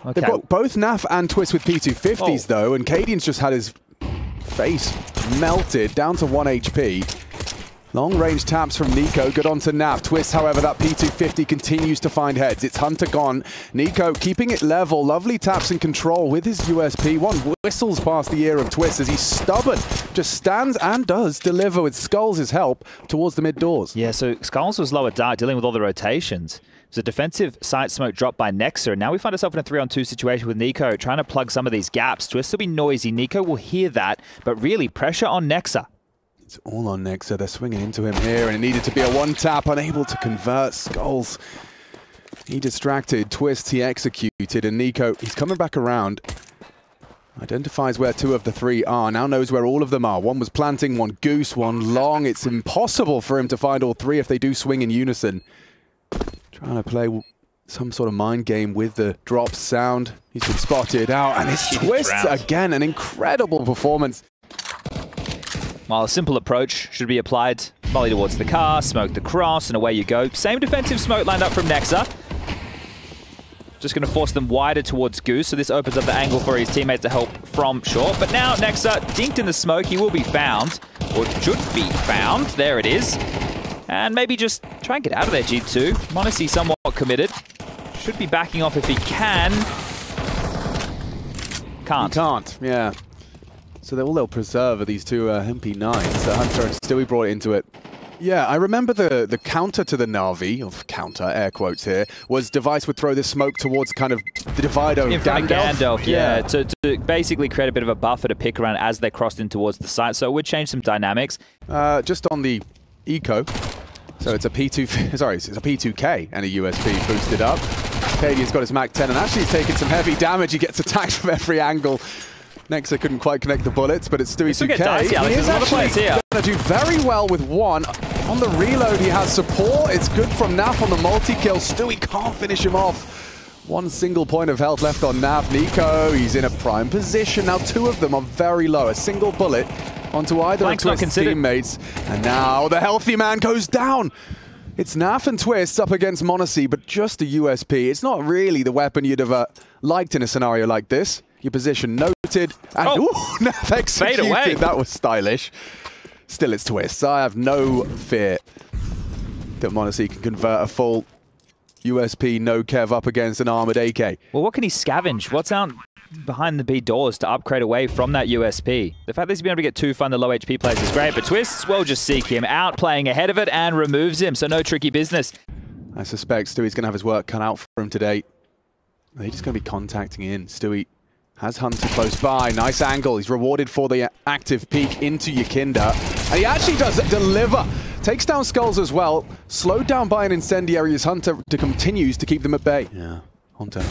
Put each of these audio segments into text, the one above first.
Okay. They've got both Naf and Twist with P250s though, and Cadian's just had his face melted down to 1 HP. Long-range taps from Nico, good onto Naf. Twist, however, that P250 continues to find heads. It's Hunter gone. Nico keeping it level. Lovely taps and control with his USP. One whistles past the ear of Twist as he's stubborn. Just stands and does deliver with Skulls' help towards the mid doors. Yeah, so Skulls was lower dark, dealing with all the rotations. It was a defensive side smoke drop by Nexa, and now we find ourselves in a 3-on-2 situation with Nico trying to plug some of these gaps. Twist will be noisy. Nico will hear that, but really pressure on Nexa. It's all on Nexa. They're swinging into him here, and it needed to be a one-tap, unable to convert. Skulls, he distracted. Twist, he executed, and Nico, he's coming back around. Identifies where two of the three are, now knows where all of them are. One was planting, one goose, one long. It's impossible for him to find all three if they do swing in unison. Trying to play some sort of mind game with the drop sound. He's been spotted out, and it's Twist again. An incredible performance. While a simple approach should be applied. Molly towards the car, smoke the cross, and away you go. Same defensive smoke lined up from Nexa. Just going to force them wider towards Goose, so this opens up the angle for his teammates to help from short. But now Nexa dinked in the smoke. He will be found, or should be found. There it is. And maybe just try and get out of there, G2. m0NESY somewhat committed. Should be backing off if he can. Can't. He can't, yeah. So all they'll preserve are these two MP9s that Hunter and Stewie brought into it. Yeah, I remember the counter to the Na'Vi, of counter, air quotes here, was Device would throw this smoke towards kind of the divider in front of Gandalf, yeah. To basically create a bit of a buffer to pick around as they crossed in towards the site. So it would change some dynamics. Just on the eco, so it's a P2, sorry, it's a P2K and a USP boosted up. Cadian's got his Mac 10 and actually he's taking some heavy damage. He gets attacked from every angle. Nexa couldn't quite connect the bullets, but it's Stewie 2K. He is actually going to do very well with one. On the reload, he has support. It's good from Naf on the multi-kill. Stewie can't finish him off. One single point of health left on Naf. Nico, he's in a prime position. Now two of them are very low. A single bullet onto either of Twist's teammates. And now the healthy man goes down. It's Naf and Twist up against m0NESY, but just a USP. It's not really the weapon you'd have liked in a scenario like this. Your position noted, and Naf executed. Fade away. That was stylish. Still, it's Twist. I have no fear that m0NESY can convert a full USP no Kev up against an armored AK. Well, what can he scavenge? What's out behind the B doors to upgrade away from that USP? The fact that he's been able to get two fun the low HP players is great, but Twist will just seek him out, playing ahead of it, and removes him, so no tricky business. I suspect Stewie's going to have his work cut out for him today. They're just going to be contacting in. Stewie has Hunter close by. Nice angle. He's rewarded for the active peek into Yakinda. And he actually does deliver. Takes down Skulls as well. Slowed down by an incendiary as Hunter continues to keep them at bay. Yeah. Hunter,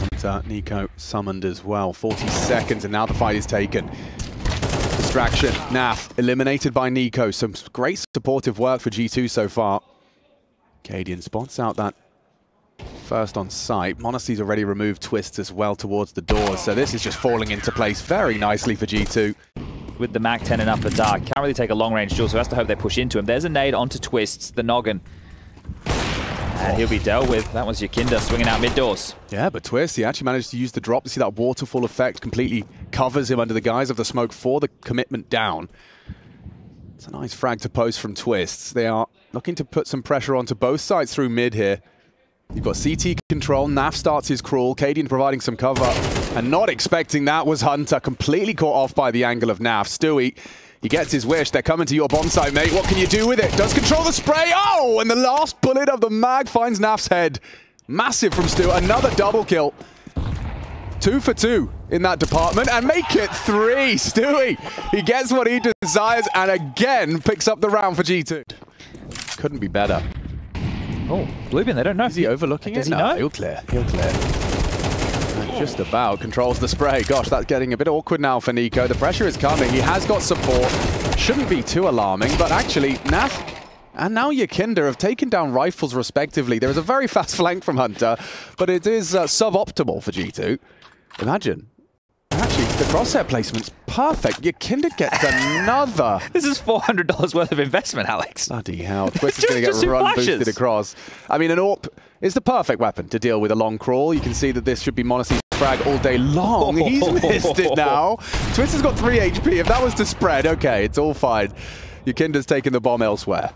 Nico summoned as well. 40 seconds and now the fight is taken. Distraction. Naf eliminated by Nico. Some great supportive work for G2 so far. Cadian spots out that first on site. m0NESY's already removed Twists as well towards the doors, so this is just falling into place very nicely for G2. With the Mac 10 and Upper Dark, can't really take a long-range duel, so has to hope they push into him. There's a nade onto Twists, the noggin. And he'll be dealt with. That was Yakinda swinging out mid-doors. Yeah, but Twist, he actually managed to use the drop to see that waterfall effect completely covers him under the guise of the smoke for the commitment down. It's a nice frag to post from Twists. They are looking to put some pressure onto both sides through mid here. You've got CT control, Naf starts his crawl, Cadian providing some cover, and not expecting that was Hunter, completely caught off by the angle of Naf. Stewie, he gets his wish, they're coming to your bomb site, mate, what can you do with it? Does control the spray, oh, and the last bullet of the mag finds Naf's head. Massive from Stu, another double kill. 2 for 2 in that department, and make it 3, Stewie. He gets what he desires, and again picks up the round for G2. Couldn't be better. Oh, Bluebin, they don't know. Is he overlooking it? No, he'll clear. He'll clear. And just about controls the spray. Gosh, that's getting a bit awkward now for Nico. The pressure is coming. He has got support. Shouldn't be too alarming, but actually, Naf and now Yakinda have taken down rifles respectively. There is a very fast flank from Hunter, but it is suboptimal for G2. Imagine. Actually, the crosshair placement's perfect. Yakinda gets another. This is $400 worth of investment, Alex. Bloody hell. Twist is going to get run boosted across. I mean, an AWP is the perfect weapon to deal with a long crawl. You can see that this should be Monacy's frag all day long. He's missed it now. Twist has got 3 HP. If that was to spread, okay, it's all fine. Yukinda's taking the bomb elsewhere.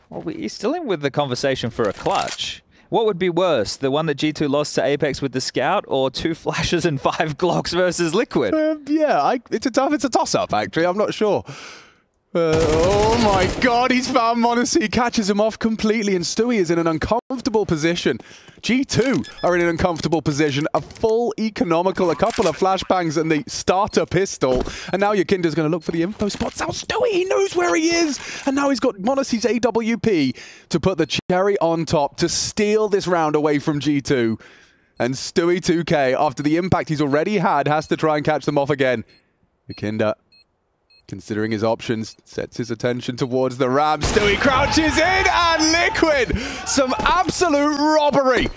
Well, he's still in with the conversation for a clutch. What would be worse, the one that G2 lost to Apex with the Scout, or 2 flashes and 5 Glocks versus Liquid? Yeah, it's a toss-up, actually. I'm not sure. Oh my god, he's found Monacy, catches him off completely, and Stewie is in an uncomfortable position. G2 are in an uncomfortable position. A full economical, a couple of flashbangs and the starter pistol. And now Yukinda's going to look for the info spots out. Stewie, he knows where he is. And now he's got Monacy's AWP to put the cherry on top to steal this round away from G2. And Stewie 2K, after the impact he's already had, has to try and catch them off again. Yukinda, considering his options, sets his attention towards the ram. Stewie crouches in, and Liquid! Some absolute robbery!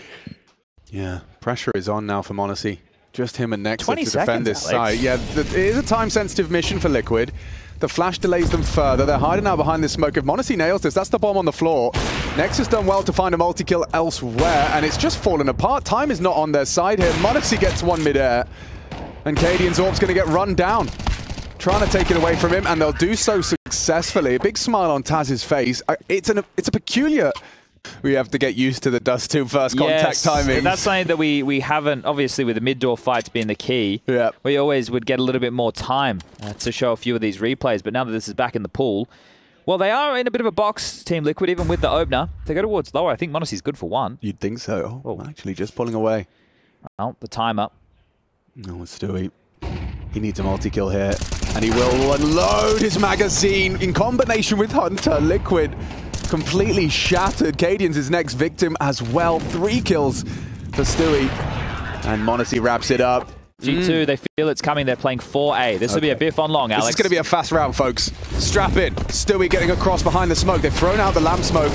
Yeah, pressure is on now for Monacy. Just him and Nexa to defend this site. Yeah, it is a time-sensitive mission for Liquid. The flash delays them further. They're hiding out behind this smoke. If Monacy nails this, that's the bomb on the floor. Nexa's done well to find a multi-kill elsewhere, and it's just fallen apart. Time is not on their side here. Monacy gets one mid-air, and Cadian's Orb's going to get run down. Trying to take it away from him, and they'll do so successfully. A big smile on Taz's face. It's a peculiar... We have to get used to the Dust 2 first contact timing. That's something that we haven't, obviously with the mid-door fights being the key, we always would get a little bit more time to show a few of these replays, but now that this is back in the pool, well, they are in a bit of a box, Team Liquid, even with the opener. They go towards lower. I think Monacy's good for one. You'd think so. Oh, actually just pulling away. Well, the time up. No, it's Stewie. He needs a multi-kill here, and he will unload his magazine in combination with Hunter. Liquid completely shattered. Cadian's his next victim as well. 3 kills for Stewie, and Monacy wraps it up. G2, they feel it's coming. They're playing 4A. This will be a biff on long, Alex. This is going to be a fast round, folks. Strap in. Stewie getting across behind the smoke. They've thrown out the lamp smoke.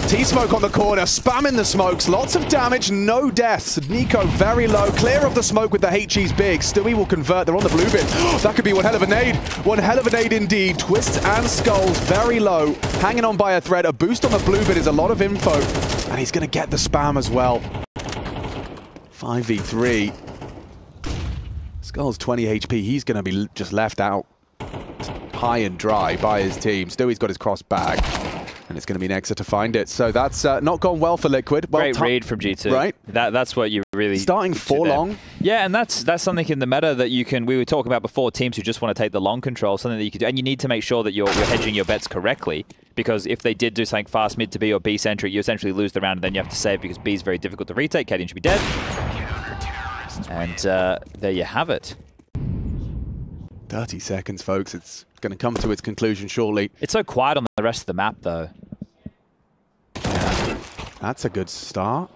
T-Smoke on the corner, spamming the smokes. Lots of damage, no deaths. Nico very low, clear of the smoke with the HE's big. Stewie will convert, they're on the blue bin. That could be one hell of a nade. One hell of a nade indeed. Twists and Skulls very low, hanging on by a thread. A boost on the blue bin is a lot of info. And he's going to get the spam as well. 5v3. Skulls 20 HP, he's going to be just left out high and dry by his team. Stewie's got his cross back. And it's going to be Nexa to find it. So that's not gone well for Liquid. Well, great read from G2. Right. That's what you really... Starting 4 long. Yeah, and that's something in the meta that you can... We were talking about before, teams who just want to take the long control, something that you could do. And you need to make sure that you're hedging your bets correctly. Because if they did do something fast mid to B or B-centric, you essentially lose the round and then you have to save because B is very difficult to retake. Cadian should be dead. And there you have it. 30 seconds, folks. It's going to come to its conclusion shortly. It's so quiet on the rest of the map, though. Yeah, that's a good start.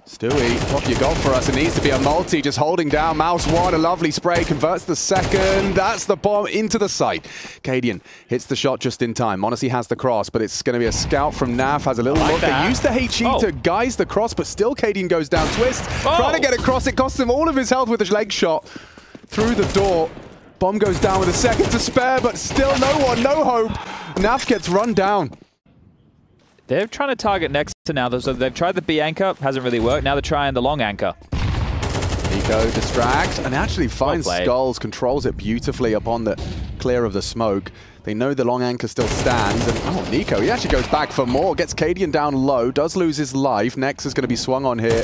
Stewie, what you got for us? It needs to be a multi, just holding down Mouse 1. A lovely spray, converts the second. That's the bomb into the site. Cadian hits the shot just in time. Monacy has the cross, but it's going to be a scout from Nav. Has a little look. They use the HE to guise the cross, but still Cadian goes down. Twist, trying to get across. It costs him all of his health with a leg shot through the door. Bomb goes down with a second to spare, but still no one, no hope. Nav gets run down. They're trying to target Nexa now. So they've tried the B anchor, hasn't really worked. Now they're trying the long anchor. Nico distracts and actually finds Skulls, controls it beautifully upon the clear of the smoke. They know the long anchor still stands. And Nico, he actually goes back for more. Gets Cadian down low, does lose his life. Nexa's going to be swung on here.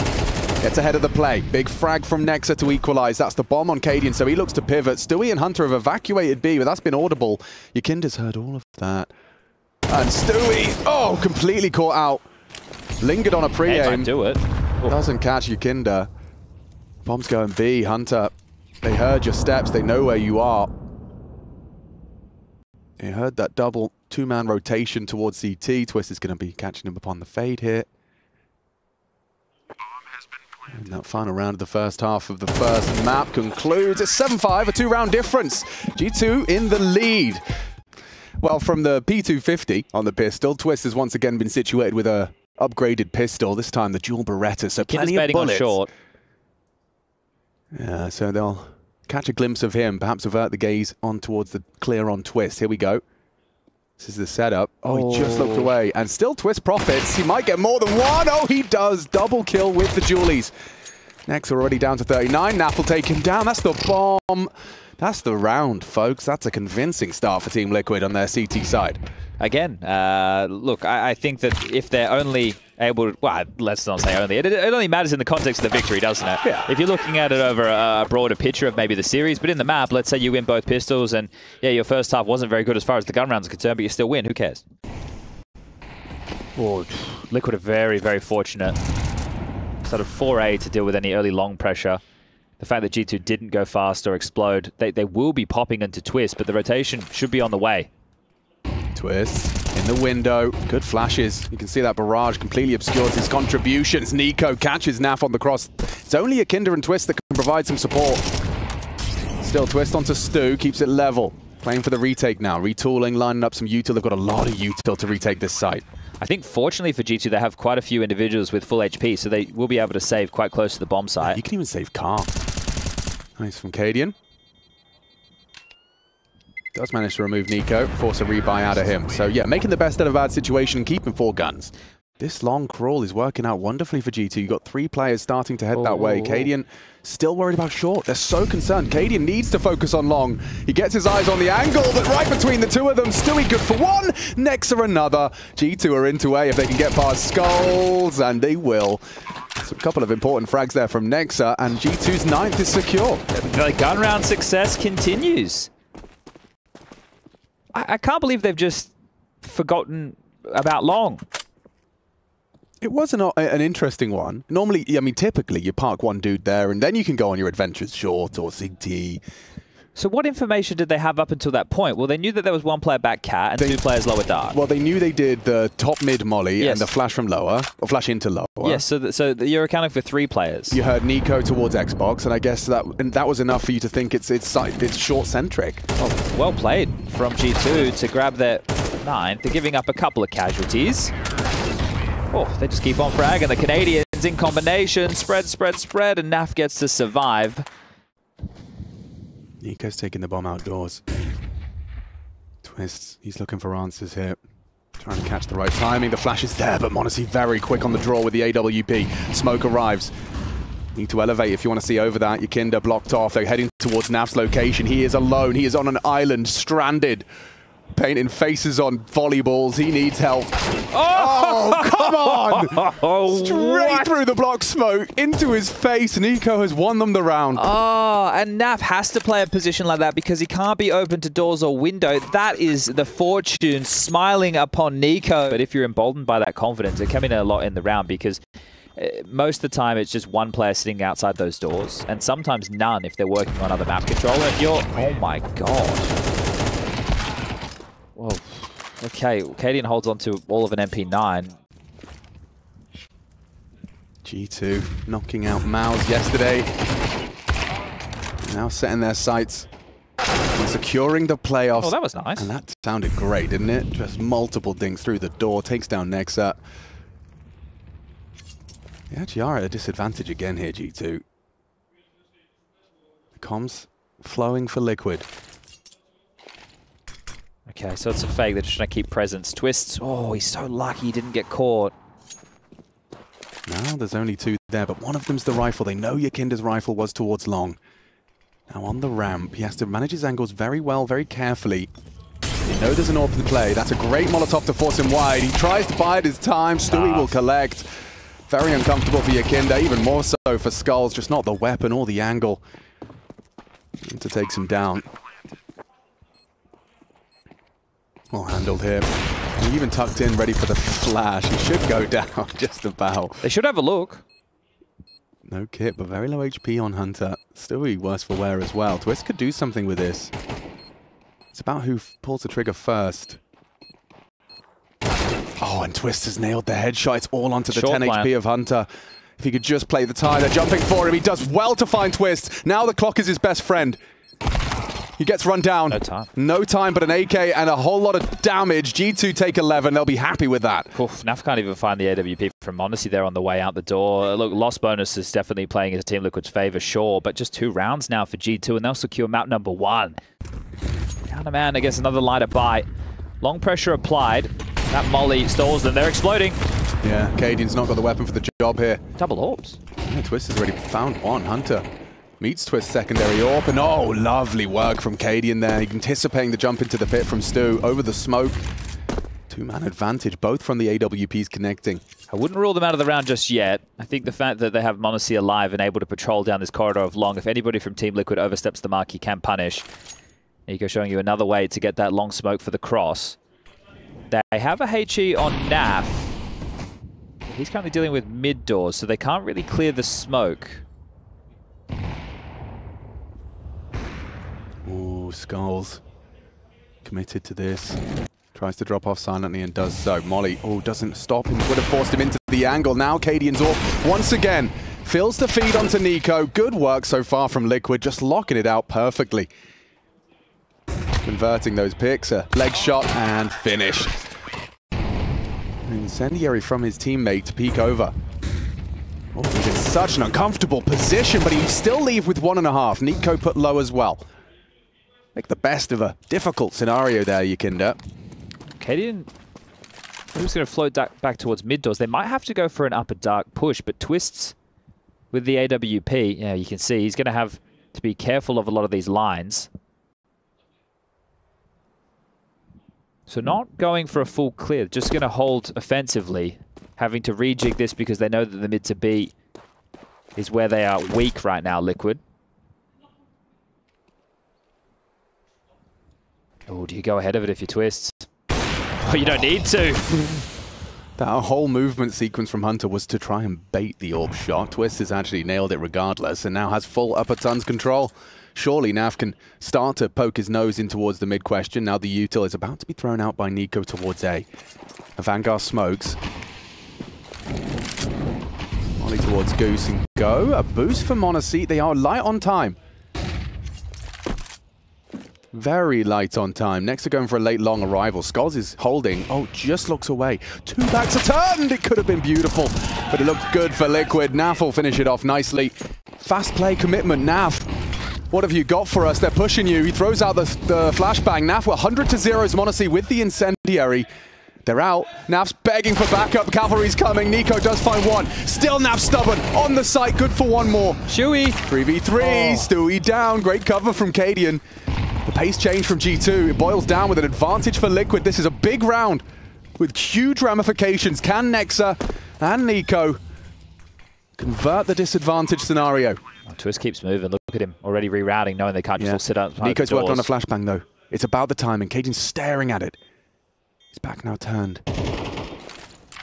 Gets ahead of the play. Big frag from Nexa to equalize. That's the bomb on Cadian, so he looks to pivot. Stewie and Hunter have evacuated B, but that's been audible. Yukinda's heard all of that. And Stewie, completely caught out. Lingered on a pre-aim. Do it. Doesn't catch Yukinda. Bomb's going B. Hunter, they heard your steps. They know where you are. They heard that double 2-man rotation towards CT. Twist is going to be catching him upon the fade here. And that final round of the first half of the first map concludes. It's 7-5, a 2-round difference. G2 in the lead. Well, from the P250 on the pistol, Twist has once again been situated with a upgraded pistol, this time the dual Beretta, so plenty of bullets. On short. Yeah, so they'll catch a glimpse of him, perhaps avert the gaze on towards the clear on Twist. Here we go. This is the setup. Oh, he just looked away. And still Twist profits. He might get more than one. Oh, he does. Double kill with the Julies. Next, we're already down to 39. Naf will take him down. That's the bomb. That's the round, folks. That's a convincing start for Team Liquid on their CT side. Again, look, I think that if they're only able to, well, let's not say only, it only matters in the context of the victory, doesn't it? Yeah. If you're looking at it over a broader picture of maybe the series, but in the map, let's say you win both pistols and, yeah, your first half wasn't very good as far as the gun rounds are concerned, but you still win, who cares? Oh, Liquid are very, very fortunate. Sort of 4A to deal with any early long pressure. The fact that G2 didn't go fast or explode, they will be popping into Twist, but the rotation should be on the way. Twist in the window. Good flashes. You can see that barrage completely obscures his contributions. Nico catches Naf on the cross. It's only Akinda and Twist that can provide some support. Still Twist onto Stu, keeps it level. Playing for the retake now. Retooling, lining up some util. They've got a lot of util to retake this site. I think fortunately for G2, they have quite a few individuals with full HP, so they will be able to save quite close to the bomb site. You can even save Car. Nice from Cadian. Does manage to remove Nico, force a rebuy out of him. So yeah, making the best out of a bad situation, keeping 4 guns. This long crawl is working out wonderfully for G2. You've got 3 players starting to head that way. Cadian still worried about short. They're so concerned. Cadian needs to focus on long. He gets his eyes on the angle, but right between the two of them, Stewie good for one, Nexa another. G2 are into A if they can get past Skulls, and they will. So a couple of important frags there from Nexa, and G2's 9th is secure. The gun round success continues. I can't believe they've just forgotten about long. It was an interesting one. Normally, I mean, typically you park one dude there and then you can go on your adventures short or CT. So what information did they have up until that point? Well, they knew that there was 1 player back cat and 2 players lower dark. Well, they knew they did the top mid molly and the flash from lower, or flash into lower. Yes, so you're accounting for 3 players. You heard Nico towards Xbox, and I guess that was enough for you to think it's short-centric. Oh, well played from G2 to grab their 9th. They're giving up a couple of casualties. Oh, they just keep on fragging. The Canadians in combination. Spread, and Naf gets to survive. Nico's taking the bomb outdoors. Twist, he's looking for answers here. Trying to catch the right timing. The flash is there, but m0NESY very quick on the draw with the AWP. Smoke arrives. Need to elevate if you want to see over that. Akinda blocked off. They're heading towards Naf's location. He is alone. He is on an island, stranded. Painting faces on volleyballs. He needs help. Oh, come on! Straight through the block smoke, into his face. Nico has won them the round. Oh, and Naf has to play a position like that because he can't be open to doors or window. That is the fortune smiling upon Nico. But if you're emboldened by that confidence, it can mean a lot in the round because most of the time it's just 1 player sitting outside those doors, and sometimes none if they're working on other map control. And if you're... Oh my god. Whoa. Okay, Cadian holds on to all of an MP9. G2 knocking out Mouse yesterday. Now setting their sights and securing the playoffs. Oh, that was nice. And that sounded great, didn't it? Just multiple dings through the door, takes down Nexa. They actually are at a disadvantage again here, G2. The comms flowing for Liquid. Okay, so it's a fake. They're just trying to keep presence. Twists. Oh, he's so lucky he didn't get caught. Now there's only 2 there, but one of them's the rifle. They know Akinda's rifle was towards long. Now on the ramp, he has to manage his angles very well, very carefully. They know there's an open play. That's a great Molotov to force him wide. He tries to bide his time. Stewie will collect. Very uncomfortable for Akinda, even more so for Skulls. Just not the weapon or the angle to take him down. Well handled here. He even tucked in, ready for the flash. He should go down just about. They should have a look. No kit, but very low HP on Hunter. Still be worse for wear as well. Twist could do something with this. It's about who pulls the trigger first. Oh, and Twist has nailed the headshot. It's all onto the 10 HP of Hunter. If he could just play the tie, they're jumping for him. He does well to find Twist. Now the clock is his best friend. He gets run down. No time. No time, but an AK and a whole lot of damage. G2 take 11. They'll be happy with that. Oof, Naf can't even find the AWP from m0NESY there on the way out the door. Look, loss bonus is definitely playing as Team Liquid's favor, sure, but just 2 rounds now for G2, and they'll secure map number 1. Down a man, I guess another lighter bite. Long pressure applied. That molly stalls them. They're exploding. Yeah, Cadian's not got the weapon for the job here. Double orbs. Yeah, Twist has already found one. Hunter meets Twist secondary AWP, and oh, lovely work from Cadian there. Anticipating the jump into the pit from Stu over the smoke. Two-man advantage, both from the AWPs connecting. I wouldn't rule them out of the round just yet. I think the fact that they have m0NESY alive and able to patrol down this corridor of long, if anybody from Team Liquid oversteps the mark, he can punish. Nico showing you another way to get that long smoke for the cross. They have a HE on Naf. He's currently dealing with mid doors, so they can't really clear the smoke. Ooh, Skulls committed to this. Tries to drop off silently and does so. Molly, oh, doesn't stop him. Would have forced him into the angle. Now Cadian's off once again. Fills the feed onto Nico. Good work so far from Liquid, just locking it out perfectly. Converting those picks. A leg shot and finish. Incendiary from his teammate to peek over. Oh, he's in such an uncomfortable position, but he still leave with 1.5. Nico put low as well. Make the best of a difficult scenario there, Yakinda. Cadian, who's going to float back towards mid doors. They might have to go for an upper dark push, but Twists with the AWP, yeah, you can see he's going to have to be careful of a lot of these lines. So not going for a full clear, just going to hold offensively, having to rejig this because they know that the mid to B is where they are weak right now, Liquid. Oh, do you go ahead of it if you twist? Oh, you don't need to. That whole movement sequence from Hunter was to try and bait the orb shot. Twist has actually nailed it regardless and now has full upper tons control. Surely Naf can start to poke his nose in towards the mid question. Now the util is about to be thrown out by Nico towards A. A Vanguard smokes. Molly towards Goose and go. A boost for m0NESY. They are light on time. Very light on time. Next are going for a late long arrival. Skulls is holding. Oh, just looks away. Two backs are turned. It could have been beautiful, but it looked good for Liquid. Naf will finish it off nicely. Fast play commitment. Naf, what have you got for us? They're pushing you. He throws out the flashbang. Naf, 100 to 0 is m0NESY with the incendiary. They're out. Naf's begging for backup. Cavalry's coming. Nico does find one. Still Naf stubborn. On the site. Good for one more. Chewy. 3v3. Oh. Stewie down. Great cover from Cadian. The pace change from G2, it boils down with an advantage for Liquid. This is a big round with huge ramifications. Can Nexa and Nico convert the disadvantage scenario? Oh, Twist keeps moving. Look at him already rerouting, knowing they can't just all sit out. Nico's working on a flashbang though. It's about the timing. Cadian's staring at it. His back now turned.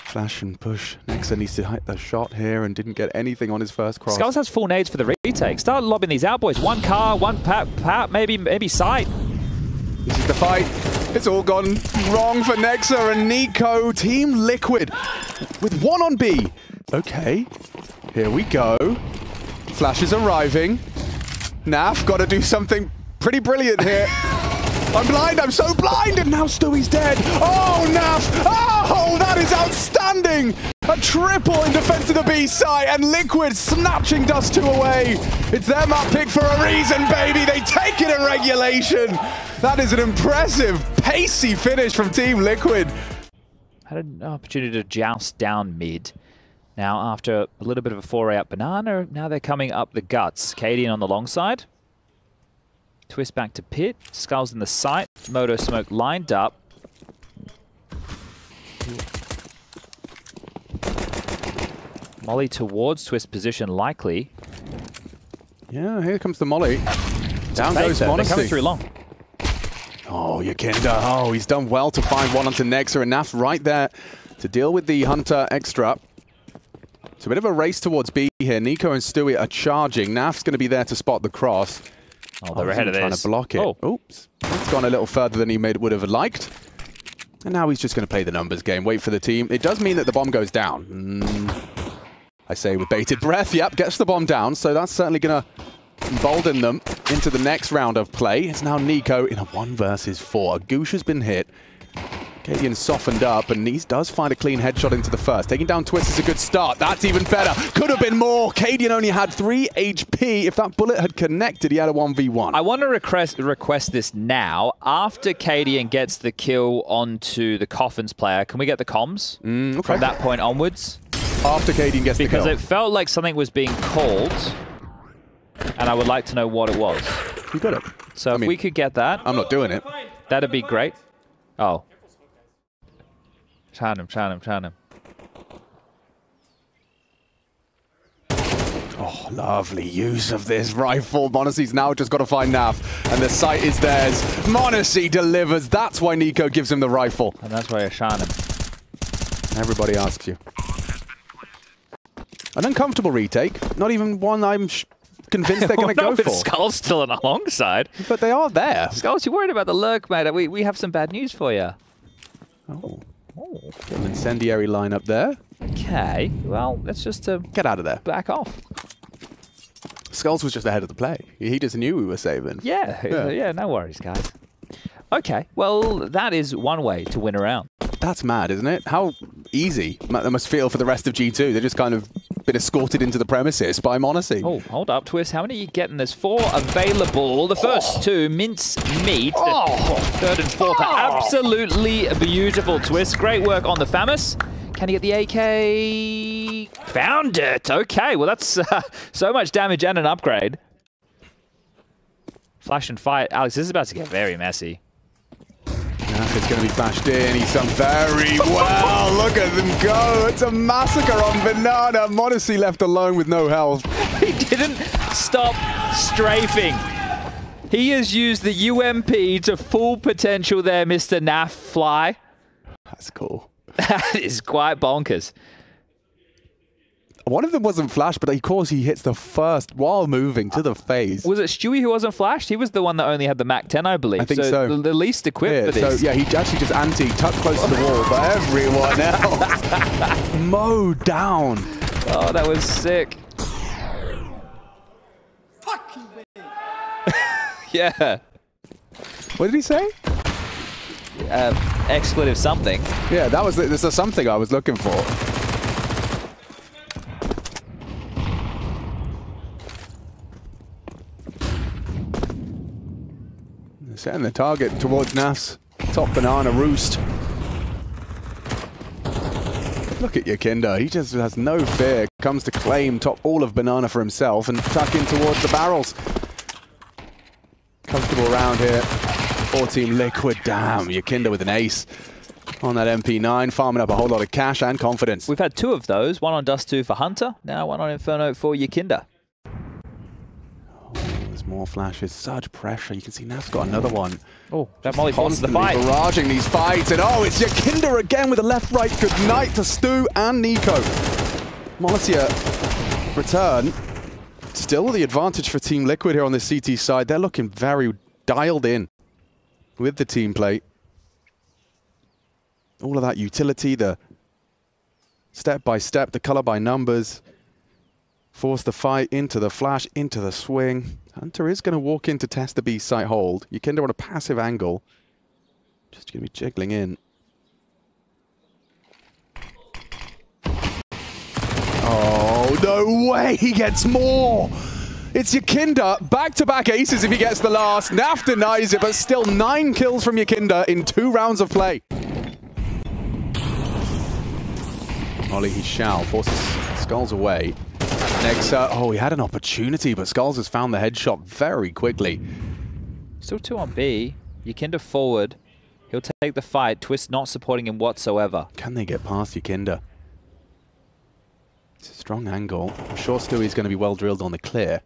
Flash and push. Nexa needs to hit the shot here and didn't get anything on his first cross. Skulls has full nades for the retake. Start lobbing these out, boys. One car, one pat, maybe sight. This is the fight. It's all gone wrong for Nexa and Nico. Team Liquid with one on B. Okay, here we go. Flash is arriving. Naf got to do something pretty brilliant here. I'm blind, I'm so blind, and now Stewie's dead. Oh, Naf! Oh, that is outstanding! A triple in defense of the B side, and Liquid snatching Dust 2 away. It's their map pick for a reason, baby. They take it in regulation. That is an impressive, pacey finish from Team Liquid. Had an opportunity to joust down mid. Now, after a little bit of a foray up banana, now they're coming up the guts. Cadian on the long side. Twist back to pit. Skulls in the sight. Moto smoke lined up. Molly towards Twist position likely. Yeah, here comes the Molly. Down goes m0NESY. They're coming through long. Oh, Yakinda. Oh, he's done well to find one onto Nexa, and Naf's right there to deal with the Hunter extra. It's a bit of a race towards B here. Nico and Stewie are charging. Naf's going to be there to spot the cross. Oh, they're ahead of this. Trying to block it. Oh. Oops. It's gone a little further than he would have liked. And now he's just going to play the numbers game. Wait for the team. It does mean that the bomb goes down. I say with bated breath. Yep, gets the bomb down. So that's certainly going to embolden them into the next round of play. It's now Nico in a 1 versus 4. Goosh has been hit. Cadian softened up, and he does find a clean headshot into the first. Taking down Twist is a good start. That's even better. Could have been more. Cadian only had 3 HP. If that bullet had connected, he had a 1v1. I want to request this now. After Cadian gets the kill onto the Coffins player, can we get the comms from that point onwards? After Cadian gets the kill. Because it felt like something was being called, and I would like to know what it was. You got it. So if we could get that. I'm not doing it. That'd be great. Oh. Chant him. Oh, lovely use of this rifle. Monacy's now just got to find Naf, and the sight is theirs. Monacy delivers. That's why Nico gives him the rifle. And that's why I shot him. Everybody asks you. An uncomfortable retake. Not even one I'm convinced they're going to go for. Skull's still alongside. But they are there. Skulls, you're worried about the lurk, mate. We have some bad news for you. Oh. An incendiary lineup there. Okay, well, let's just get out of there. Back off. Skulls was just ahead of the play. He just knew we were saving. Yeah, no worries, guys. Okay, well, that is one way to win a round. That's mad, isn't it? How easy that must feel for the rest of G2. They've just kind of been escorted into the premises by Monacy. Oh, hold up, Twist. How many are you getting? There's 4 available. The first 2, mince meat. The third and fourth are absolutely beautiful, Twist. Great work on the Famous. Can he get the AK? Found it. Okay, well, that's so much damage and an upgrade. Flash and fight. Alex, this is about to get very messy. It's going to be flashed in. He's done very well. Look at them go. It's a massacre on Banana. Monacy left alone with no health. He didn't stop strafing. He has used the UMP to full potential there, Mr. Naf Fly. That's cool. That is quite bonkers. One of them wasn't flashed, but of course he hits the first while moving to the face. Was it Stewie who wasn't flashed? He was the one that only had the MAC-10, I believe. I think so. The least equipped for this. So, yeah, he actually just tucked close to the wall, but everyone else mowed down. Oh, that was sick. Fuck you, man. Yeah. What did he say? Expletive something. Yeah, this is something I was looking for. Setting the target towards Naf's top banana roost. Look at Yakinda. He just has no fear. Comes to claim all of banana for himself and tuck in towards the barrels. Comfortable round here for Team Liquid. Damn, Yakinda with an ace on that MP9, farming up a whole lot of cash and confidence. We've had 2 of those. One on Dust 2 for Hunter. Now one on Inferno for Yakinda. More flashes, such pressure. You can see Naf's got another one. Oh, that Molly forces the fight. Barraging these fights, and oh, it's Yakinda again with a left-right good night to Stu and Nico. Monacy return. Still the advantage for Team Liquid here on this CT side. They're looking very dialed in with the team play. All of that utility, the step-by-step, the color by numbers. Force the fight into the flash, into the swing. Hunter is going to walk in to test the B site hold. Yakinda on a passive angle. Just going to be jiggling in. Oh, no way he gets more. It's Yakinda. Back-to-back aces if he gets the last. Naf denies it, but still 9 kills from Yakinda in 2 rounds of play. Ollie, he shall. Forces Skulls away. Next, oh, he had an opportunity, but Skulls has found the headshot very quickly. Still 2 on B. Yakinda forward. He'll take the fight. Twist not supporting him whatsoever. Can they get past Yakinda? It's a strong angle. I'm sure Stewie's going to be well drilled on the clear.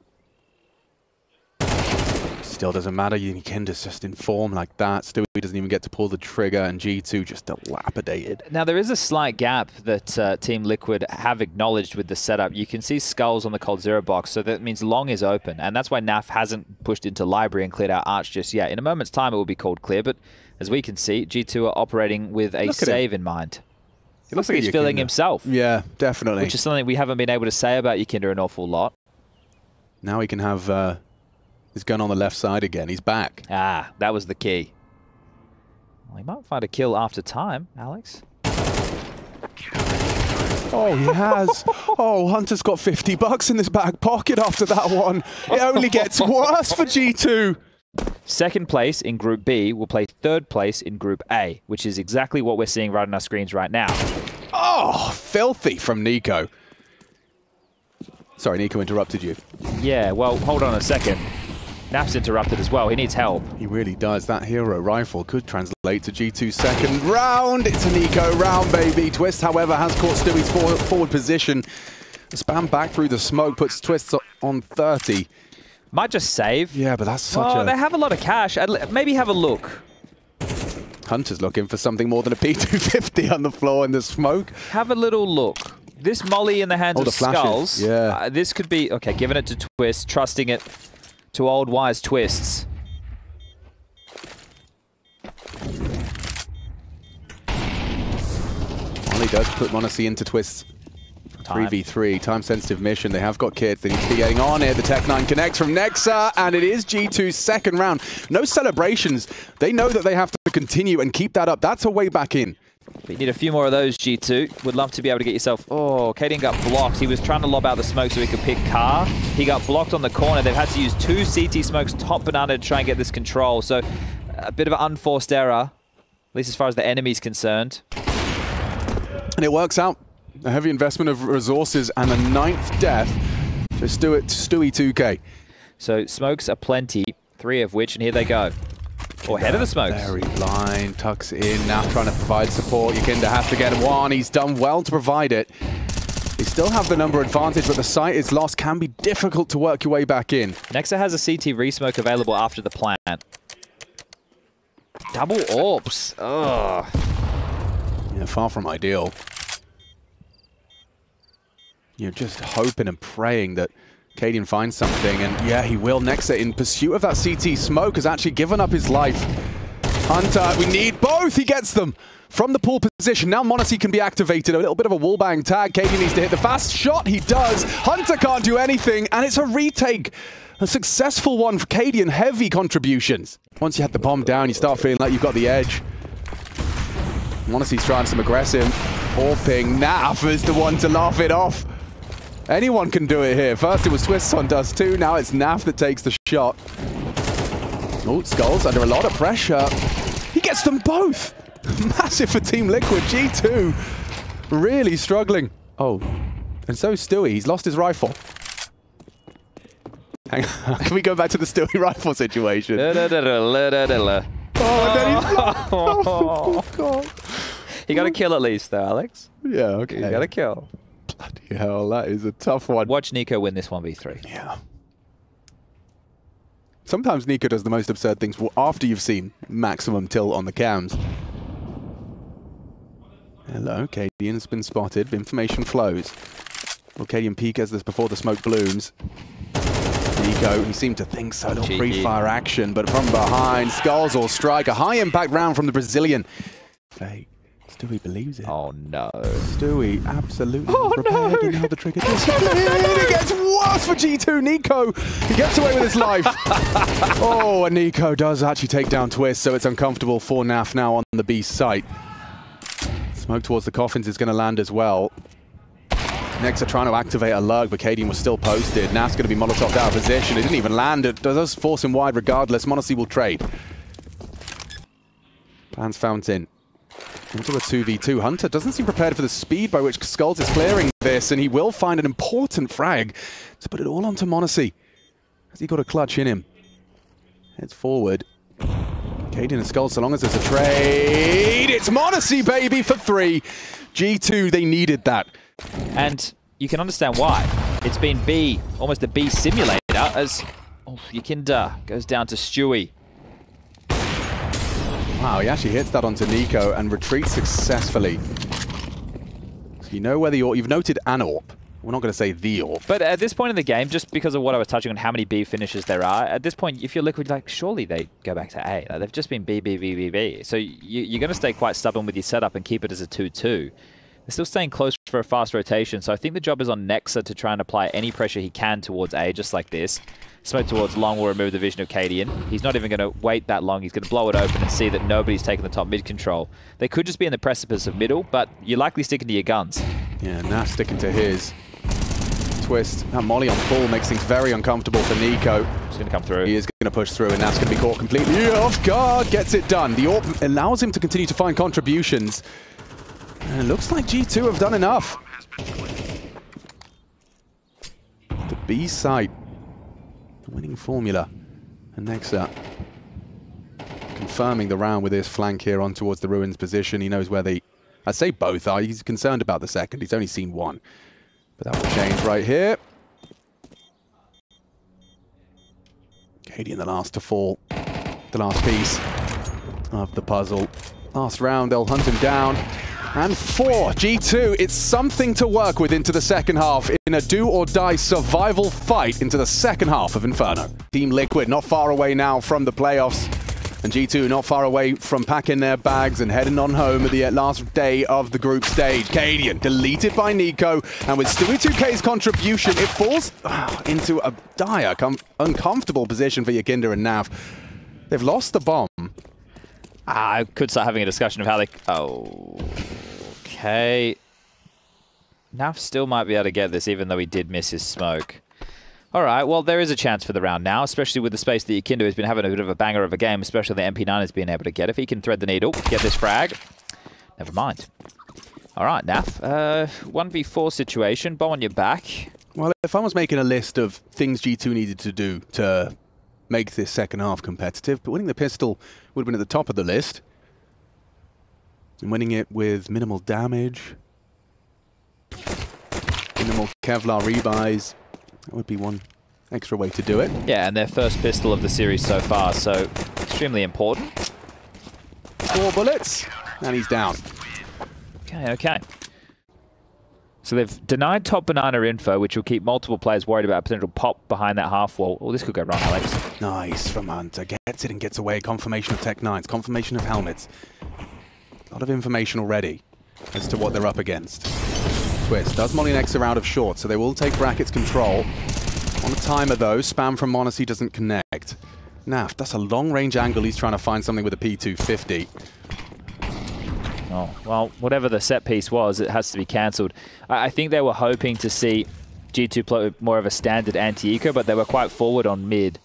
Still doesn't matter. Yakinda's just in form like that. Stewie doesn't even get to pull the trigger, and G2 just dilapidated. Now, there is a slight gap that Team Liquid have acknowledged with the setup. You can see Skulls on the Cold Zero box, so that means Long is open, and that's why Naf hasn't pushed into Library and cleared out Arch just yet. In a moment's time, it will be called clear, but as we can see, G2 are operating with a save in mind. It looks like he's feeling himself. Yeah, definitely. Which is something we haven't been able to say about Yakinda an awful lot. Now he can have his gun on the left side again. He's back. Ah, that was the key. Well, he might find a kill after time, Alex. Oh, he has. Oh, Hunter's got $50 in his back pocket after that one. It only gets worse for G2. Second place in Group B will play third place in Group A, which is exactly what we're seeing right on our screens right now. Oh, filthy from Nico. Sorry, Nico interrupted you. Yeah, well, hold on a second. Naf's interrupted as well. He needs help. He really does. That hero rifle could translate to G2's second round. It's a Nico round, baby. Twist, however, has caught Stewie's forward position. The spam back through the smoke puts Twist on 30. Might just save. Yeah, but that's such a... They have a lot of cash. Maybe have a look. Hunter's looking for something more than a P250 on the floor in the smoke. Have a little look. This molly in the hands of Skulls. Yeah. This could be... Okay, giving it to Twist, trusting it to old wise Twists. Molly does put Monacy into Twist's 3v3, time-sensitive mission. They have got kits. They need to be getting on it. The Tech-9 connects from Nexa, and it is G2's second round. No celebrations. They know that they have to continue and keep that up. That's a way back in. But you need a few more of those, G2. Would love to be able to get yourself... Oh, Cadian got blocked. He was trying to lob out the smoke so he could pick car. He got blocked on the corner. They've had to use 2 CT smokes top banana to try and get this control. So a bit of an unforced error, at least as far as the enemy's concerned. And it works out. A heavy investment of resources and a 9th death to Stewie 2K. So smokes are plenty, 3 of which, and here they go. Or head of the smokes. Very blind, tucks in, now trying to provide support. Yakinda has to get one. He's done well to provide it. They still have the number advantage, but the site is lost. Can be difficult to work your way back in. Nexa has a CT resmoke available after the plant. Double orbs. Ugh. Yeah, far from ideal. You're just hoping and praying that Cadian finds something, and yeah, he will. Nexa, in pursuit of that CT smoke, has actually given up his life. Hunter, we need both. He gets them from the pool position. Now Monacy can be activated. A little bit of a wallbang tag. Cadian needs to hit the fast shot. He does. Hunter can't do anything, and it's a retake. A successful one for Cadian. Heavy contributions. Once you have the bomb down, you start feeling like you've got the edge. Monacy's trying some aggressive. Orping. Naf is the one to laugh it off. Anyone can do it here. First it was Twists on Dust 2, now it's Naf that takes the shot. Oh, Skulls under a lot of pressure. He gets them both! Massive for Team Liquid. G2 really struggling. Oh, and so Stewie, he's lost his rifle. Hang on, can we go back to the Stewie rifle situation? Oh, and then he's lost. Oh, God. He got a kill at least, though, Alex. Yeah, okay. He got a kill. Bloody hell, that is a tough one. Watch Nico win this 1v3. Yeah. Sometimes Nico does the most absurd things after you've seen maximum tilt on the cams. Hello, Cadian has been spotted. Information flows. Well, Cadian peek as this before the smoke blooms. Nico, he seemed to think so. Little pre-fire action, but from behind, Skulls or strike. A high-impact round from the Brazilian. Fake. Stewie believes it. Oh no. Stewie absolutely prepared and now the trigger discipline. It gets worse for G2. Nico, he gets away with his life. Oh, and Nico does actually take down Twist, so it's uncomfortable for Naf now on the B site. Smoke towards the coffins is going to land as well. Nexa trying to activate a lug, but Cadian was still posted. Naf's going to be Molotov'd out of position. It didn't even land. It does force him wide regardless. Monacy will trade. Plans fountain. Into a 2v2. Hunter doesn't seem prepared for the speed by which Skulls is clearing this, and he will find an important frag to put it all onto Monacy. Has he got a clutch in him? Heads forward. Cadian and Skulls, so long as there's a trade. It's Monacy, baby, for 3. G2, they needed that. And you can understand why. It's been B, almost a B simulator, as Yakinda goes down to Stewie. Wow, he actually hits that onto Nico and retreats successfully. So you know where the AWP... You've noted an AWP. We're not going to say the AWP. But at this point in the game, just because of what I was touching on how many B finishes there are, at this point, if you're Liquid, like, surely they go back to A. Like, they've just been B, B, B, B, B. So you're going to stay quite stubborn with your setup and keep it as a 2-2. They're still staying close for a fast rotation, so I think the job is on Nexa to try and apply any pressure he can towards A, just like this. Smoke towards long will remove the vision of Cadian. He's not even going to wait that long. He's going to blow it open and see that nobody's taken the top mid control. They could just be in the precipice of middle, but you're likely sticking to your guns. Yeah, Naf sticking to his. Twist. That molly on full makes things very uncomfortable for Nico. He's going to come through. He is going to push through, and Naf's going to be caught completely off guard. Gets it done. The AWP allows him to continue to find contributions. And it looks like G2 have done enough. The B side. The winning formula. And Nexa confirming the round with his flank here on towards the Ruins position. He knows where they, I say both are. He's concerned about the second. He's only seen one. But that will change right here. Cadian the last to fall. The last piece of the puzzle. Last round, they'll hunt him down. And 4, G2, it's something to work with into the second half in a do-or-die survival fight into the second half of Inferno. Team Liquid not far away now from the playoffs. And G2 not far away from packing their bags and heading on home at the last day of the group stage. Cadian deleted by Nico, and with Stewie2K's contribution, it falls into a dire, uncomfortable position for Yakinda and Nav. They've lost the bomb. I could start having a discussion of how they... Okay. Nav still might be able to get this, even though he did miss his smoke. All right, well, there is a chance for the round now, especially with the space that Yakinda has been having a bit of a banger of a game, especially the MP9 has been able to get. If he can thread the needle, get this frag, never mind. All right, Naf, 1v4 situation, bow on your back. Well, if I was making a list of things G2 needed to do to make this second half competitive, but winning the pistol would have been at the top of the list. And winning it with minimal damage, minimal Kevlar rebuys, that would be one extra way to do it. Yeah, and their first pistol of the series so far, so extremely important. 4 bullets, and he's down. Okay, okay. So they've denied top banana info, which will keep multiple players worried about a potential pop behind that half wall. Oh, this could go wrong, Alex. Nice from Hunter. Gets it and gets away. Confirmation of Tech 9s, confirmation of helmets. A lot of information already as to what they're up against. Twist does Molly Nexa out of short, so they will take brackets control. On the timer though, spam from Monacy doesn't connect. Naf, that's a long range angle. He's trying to find something with a P250. Oh, well, whatever the set piece was, it has to be cancelled. I think they were hoping to see G2 play more of a standard anti-eco, but they were quite forward on mid.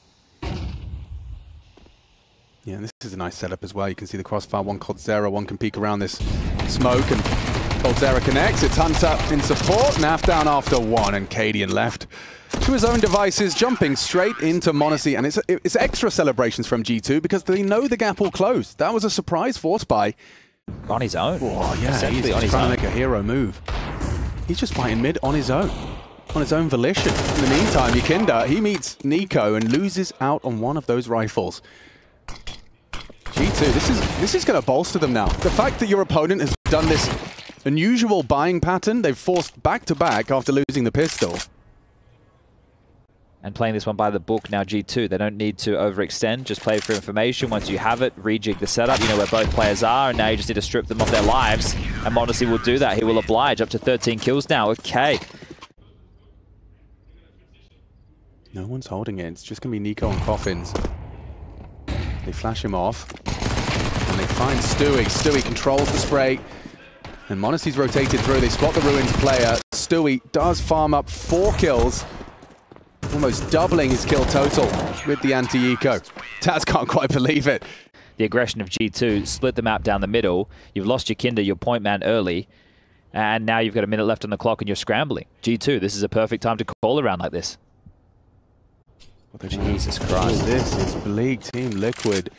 Yeah, this is a nice setup as well. You can see the crossfire, one Coldzera, one can peek around this smoke, and Coldzera connects. It's Hunter in support. Naf down after 1, and Cadian left to his own devices, jumping straight into Monacy. And it's extra celebrations from G2 because they know the gap will close. That was a surprise force buy. On his own. Oh, yeah, he's just trying to make a hero move. He's just fighting mid on his own volition. In the meantime, Yakinda, he meets Nico and loses out on one of those rifles. G2, this is going to bolster them now. The fact that your opponent has done this unusual buying pattern, they've forced back-to-back after losing the pistol. And playing this one by the book now, G2. They don't need to overextend, just play for information. Once you have it, rejig the setup. You know where both players are, and now you just need to strip them of their lives. And Monacy will do that. He will oblige. Up to 13 kills now. Okay. No one's holding it. It's just going to be Nico and Coffins. They flash him off. And they find Stewie. Stewie controls the spray. And Monacy's rotated through. They spot the Ruins player. Stewie does farm up 4 kills. Almost doubling his kill total with the anti-eco. Taz can't quite believe it. The aggression of G2 split the map down the middle. You've lost Yakinda, your point man, early. And now you've got a minute left on the clock and you're scrambling. G2, this is a perfect time to call around like this. Jesus Christ. This is bleak. Team Liquid.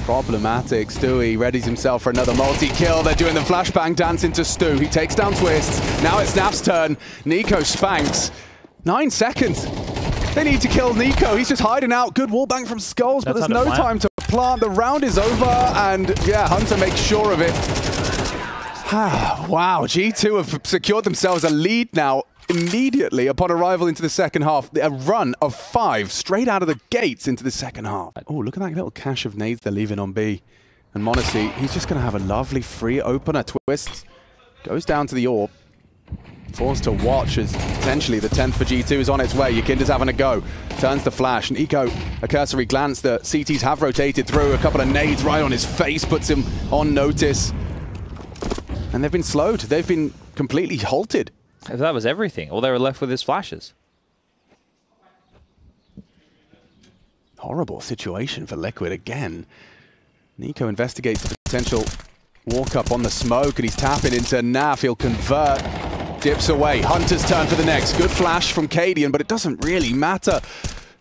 Problematic. Stewie readies himself for another multi-kill. They're doing the flashbang dance into Stu. He takes down Twists. Now it's Naf's turn. Nico spanks. 9 seconds. They need to kill Nico. He's just hiding out. Good wallbang from Skulls, but there's no time to plant. The round is over, and yeah, Hunter makes sure of it. Wow, G2 have secured themselves a lead now immediately upon arrival into the second half. A run of 5 straight out of the gates into the second half. Oh, look at that little cache of nades they're leaving on B. And Monacy, he's just going to have a lovely free opener. Twists Goes down to the orb. Forced to watch as potentially the 10th for G2 is on its way. Yakinda's having a go. Turns the flash. Nico, a cursory glance. The CTs have rotated through. A couple of nades right on his face. Puts him on notice. And they've been slowed. They've been completely halted. That was everything. All they were left with is flashes. Horrible situation for Liquid again. Nico investigates the potential walk up on the smoke, and he's tapping into Naf. He'll convert. Dips away. Hunter's turn for the next. Good flash from Cadian, but it doesn't really matter.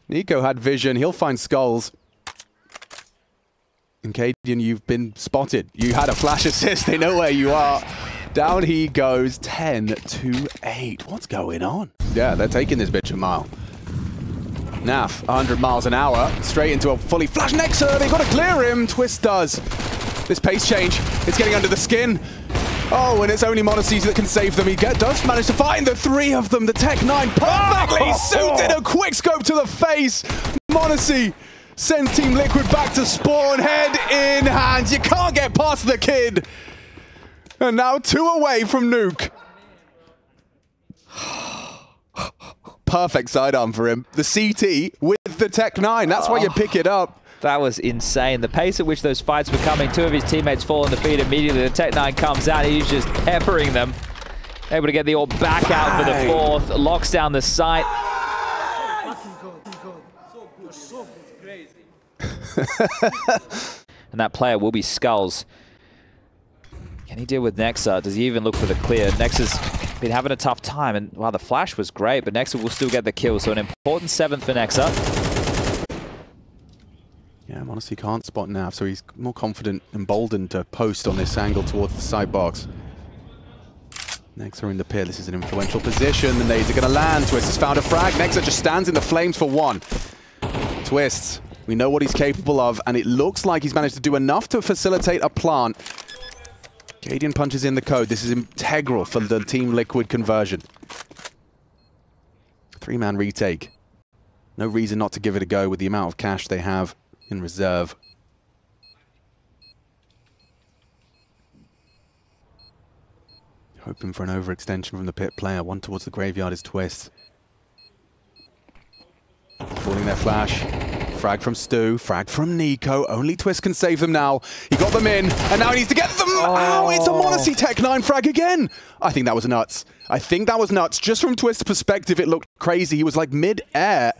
Nico had vision. He'll find skulls. And Cadian, you've been spotted. You had a flash assist. They know where you are. Down he goes. 10-8. What's going on? Yeah, they're taking this bitch a mile. Naf, 100 miles an hour. Straight into a fully flash Nexa. They've got to clear him. Twist does. This pace change. It's getting under the skin. Oh, and it's only m0NESY that can save them. He does manage to find the three of them. The Tech-9 perfectly suited. A quick scope to the face. m0NESY sends Team Liquid back to spawn, head in hand. You can't get past the kid. And now 2 away from Nuke. Perfect sidearm for him. The CT with the Tech-9. That's why you pick it up. That was insane. The pace at which those fights were coming, 2 of his teammates fall on the feet immediately. The Tech-9 comes out, he's just peppering them. Able to get the orb back out for the 4th, locks down the site. And that player will be Skulls. Can he deal with Nexa? Does he even look for the clear? Nexa's been having a tough time, and wow, the flash was great, but Nexa will still get the kill, so an important 7th for Nexa. Yeah, m0NESY can't spot Nav, so he's more confident, emboldened to post on this angle towards the side box. Nexa in the pit. This is an influential position. The nades are going to land. Twist has found a frag. Nexa just stands in the flames for 1. Twist, we know what he's capable of, and it looks like he's managed to do enough to facilitate a plant. Cadian punches in the code. This is integral for the Team Liquid conversion. 3-man retake. No reason not to give it a go with the amount of cash they have in reserve. Hoping for an overextension from the pit player. 1 towards the graveyard is Twist. Calling their flash. Frag from Stu, frag from Nico. Only Twist can save them now. He got them in, and now he needs to get them. Oh. Ow, it's a m0NESY Tech-9 frag again. I think that was nuts. I think that was nuts. Just from Twist's perspective, it looked crazy. He was like mid-air.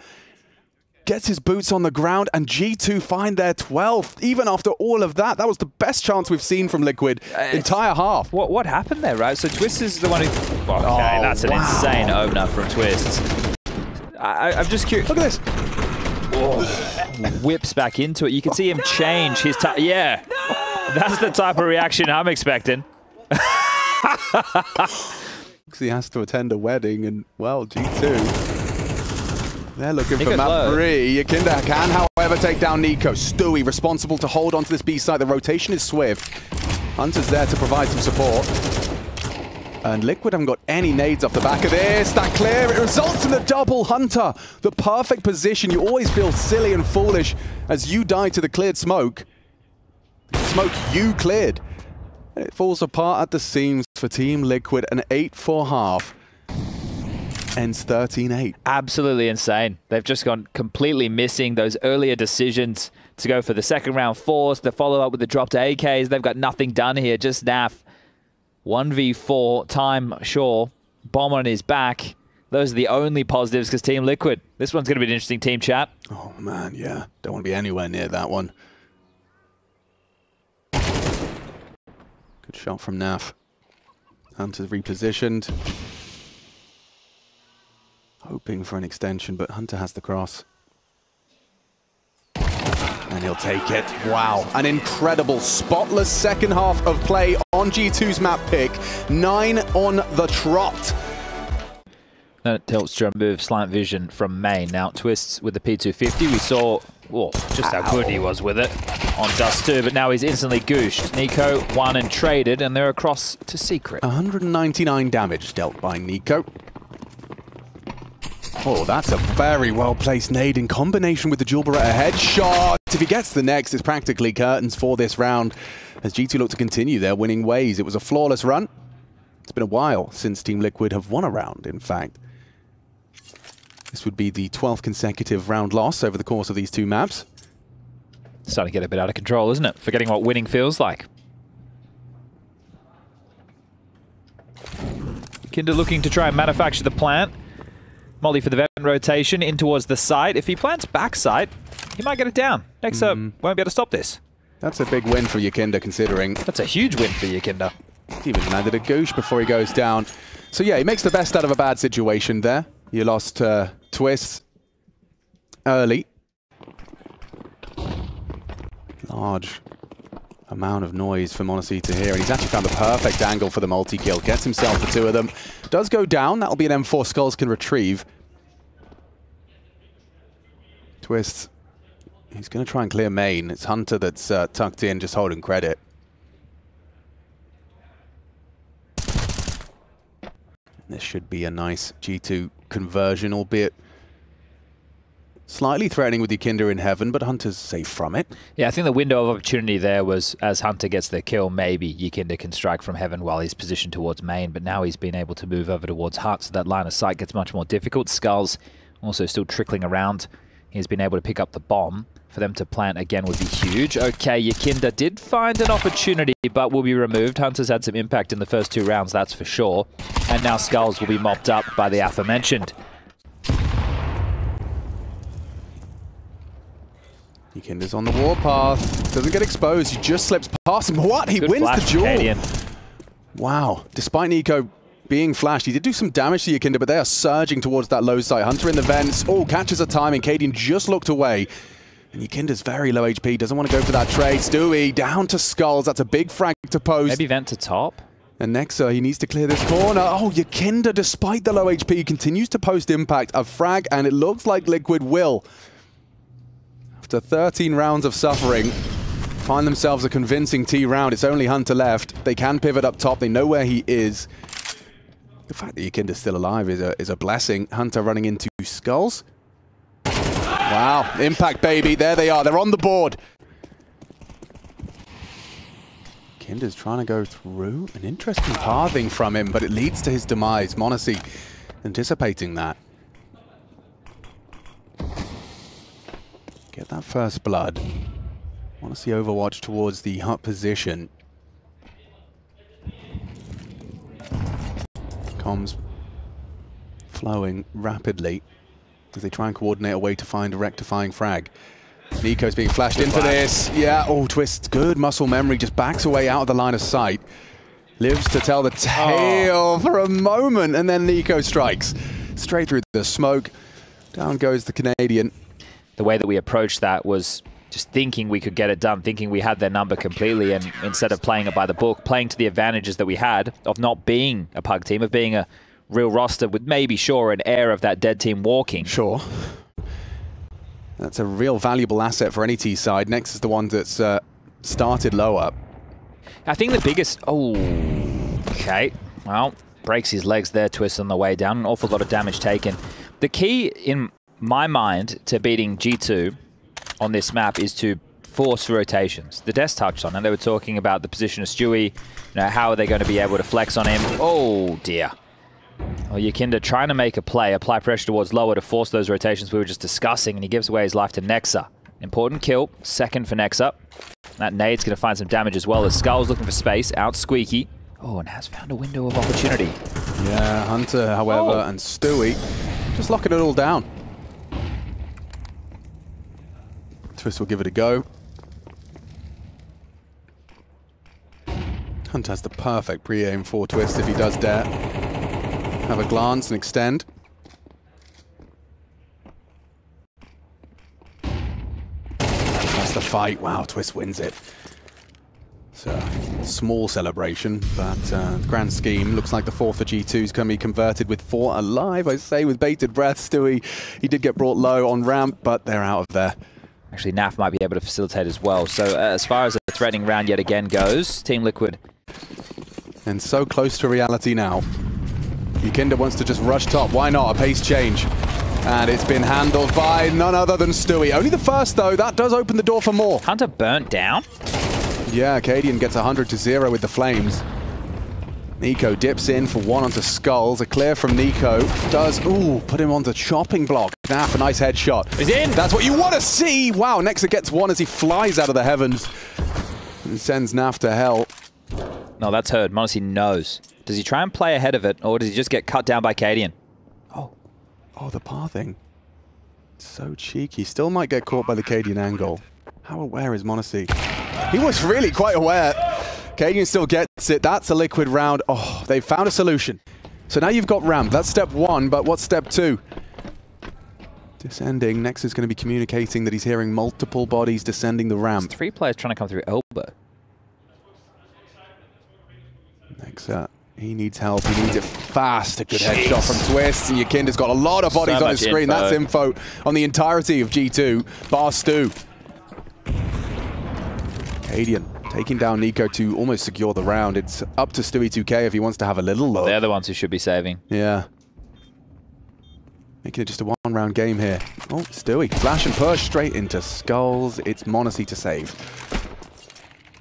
Gets his boots on the ground, and G2 find their 12th. Even after all of that, that was the best chance we've seen from Liquid entire half. What happened there, right? So Twist is the one who... Okay, that's an insane opener from Twist. I'm just curious. Look at this. Oh, whips back into it. You can see him change his... Yeah, that's the type of reaction I'm expecting. He has to attend a wedding, and, well, G2... They're looking for map 3. Yakinda can, however, take down Nico. Stewie responsible to hold onto this B side. The rotation is swift. Hunter's there to provide some support. And Liquid haven't got any nades off the back of this. That clear, it results in the double. Hunter, the perfect position. You always feel silly and foolish as you die to the cleared smoke. Smoke you cleared. And it falls apart at the seams for Team Liquid. An 8-4 half. Ends 13-8. Absolutely insane. They've just gone completely missing those earlier decisions to go for the second round force, the follow up with the drop to AKs. They've got nothing done here. Just Naf. 1v4 time, sure. Bomb on his back. Those are the only positives because Team Liquid. This one's going to be an interesting team chat. Oh man, yeah. Don't want to be anywhere near that one. Good shot from Naf. Hunter's repositioned. Hoping for an extension, but Hunter has the cross. And he'll take it. Wow. An incredible, spotless second half of play on G2's map pick. 9 on the trot. That helps to remove slant vision from main. Now, Twists with the P250. We saw just how good he was with it on Dust 2, but now he's instantly gooshed. Nico won and traded, and they're across to Secret. 199 damage dealt by Nico. Oh, that's a very well-placed nade in combination with the Jewel Beretta headshot. If he gets the next, it's practically curtains for this round as G2 look to continue their winning ways. It was a flawless run. It's been a while since Team Liquid have won a round, in fact. This would be the 12th consecutive round loss over the course of these two maps. Starting to get a bit out of control, isn't it? Forgetting what winning feels like. Kinder looking to try and manufacture the plant. Molly for the vent rotation in towards the site. If he plants backside, he might get it down. Nexa won't be able to stop this. That's a big win for Yakinda, considering. That's a huge win for Yakinda. He even landed a goosh before he goes down. So yeah, he makes the best out of a bad situation there. You lost Twist early. Large amount of noise for m0NESY to hear, and he's actually found the perfect angle for the multi-kill. Gets himself the two of them. Does go down. That'll be an M4 Skulls can retrieve. Twist, he's going to try and clear main. It's Hunter that's tucked in, just holding credit. This should be a nice G2 conversion, albeit slightly threatening with Yakinda in heaven, but Hunter's safe from it. Yeah, I think the window of opportunity there was as Hunter gets the kill, maybe Yakinda can strike from heaven while he's positioned towards main, but now he's been able to move over towards hut, so that line of sight gets much more difficult. Skulls also still trickling around. He's been able to pick up the bomb. For them to plant again would be huge. Okay, Yakinda did find an opportunity, but will be removed. Hunter's had some impact in the first two rounds, that's for sure. And now Skulls will be mopped up by the aforementioned. Yakinda's on the warpath. Doesn't get exposed. He just slips past him. What? He Good wins flash, the duel. Canadian. Wow. Despite Nico being flashed, he did do some damage to Yakinda, but they are surging towards that low site. Hunter in the vents. Oh, catches a timing. Cadian just looked away. And Yakinda's very low HP. Doesn't want to go for that trade. Stewie down to Skulls. That's a big frag to post. Maybe vent to top. And Nexa, he needs to clear this corner. Oh, Yakinda, despite the low HP, continues to post impact. A frag, and it looks like Liquid will, after 13 rounds of suffering, find themselves a convincing T round. It's only Hunter left. They can pivot up top. They know where he is. The fact that Yakinda's still alive is a blessing. Hunter running into Skulls. Wow, impact, baby. There they are. They're on the board. Yakinda's trying to go through. An interesting pathing from him, but it leads to his demise. m0NESY anticipating that. Get that first blood. m0NESY overwatch towards the hut position. Comms flowing rapidly as they try and coordinate a way to find a rectifying frag. Nico's being flashed into this. Yeah, oh, Twist, good muscle memory, just backs away out of the line of sight. Lives to tell the tale for a moment, and then Nico strikes. Straight through the smoke. Down goes the Canadian. The way that we approached that was just thinking we could get it done, thinking we had their number completely, and instead of playing it by the book, playing to the advantages that we had of not being a pug team, of being a real roster with maybe, sure, an air of that dead team walking. Sure. That's a real valuable asset for any T side. Next is the one that's started lower. I think the biggest... Oh, okay. Well, breaks his legs there, Twist on the way down. An awful lot of damage taken. The key, in my mind, to beating G2 on this map is to force rotations. The Des touched on, and they were talking about the position of Stewie. You know, how are they going to be able to flex on him? Oh, dear. Well, Yakinda trying to make a play, apply pressure towards lower to force those rotations we were just discussing, and he gives away his life to Nexa. Important kill, second for Nexa. That nade's going to find some damage as well as Skulls looking for space, out Squeaky. Oh, and has found a window of opportunity. Yeah, Hunter, however, and Stewie just locking it all down. Twist will give it a go. Hunter has the perfect pre-aim for Twist if he does dare. Have a glance and extend. That's the fight. Wow, Twist wins it. It's a small celebration, but the grand scheme looks like the 4th for G2 is going to be converted with 4 alive, I say, with bated breath. Stewie, he did get brought low on ramp, but they're out of there. Actually, NAF might be able to facilitate as well. So as far as the threatening round yet again goes, Team Liquid. And so close to reality now. Yakinda wants to just rush top. Why not? A pace change. And it's been handled by none other than Stewie. Only the first, though. That does open the door for more. Hunter burnt down. Yeah, Cadian gets 100 to 0 with the flames. Nico dips in for one onto Skulls. A clear from Nico. Does, put him on the chopping block. Naf, a nice headshot. He's in. That's what you want to see. Wow, Nexa gets one as he flies out of the heavens and sends Naf to hell. No, that's heard. m0NESY knows. Does he try and play ahead of it, or does he just get cut down by Cadian? Oh, the pathing. So cheeky. Still might get caught by the Cadian angle. How aware is m0NESY? He was really quite aware. Cadian still gets it. That's a Liquid round. Oh, they've found a solution. So now you've got ramp. That's step one, but what's step two? Descending. Next is going to be communicating that he's hearing multiple bodies descending the ramp. There's 3 players trying to come through elbow. Nexa, he needs help. He needs it fast. A good headshot from Twist. And Yakinda's got a lot of bodies on his screen. That's info on the entirety of G2. Bar Stu. Cadian taking down Nico to almost secure the round. It's up to Stewie2K if he wants to have a little look. They're the ones who should be saving. Yeah. Making it just a one-round game here. Oh, Stewie. Flash and push straight into Skulls. It's m0NESY to save.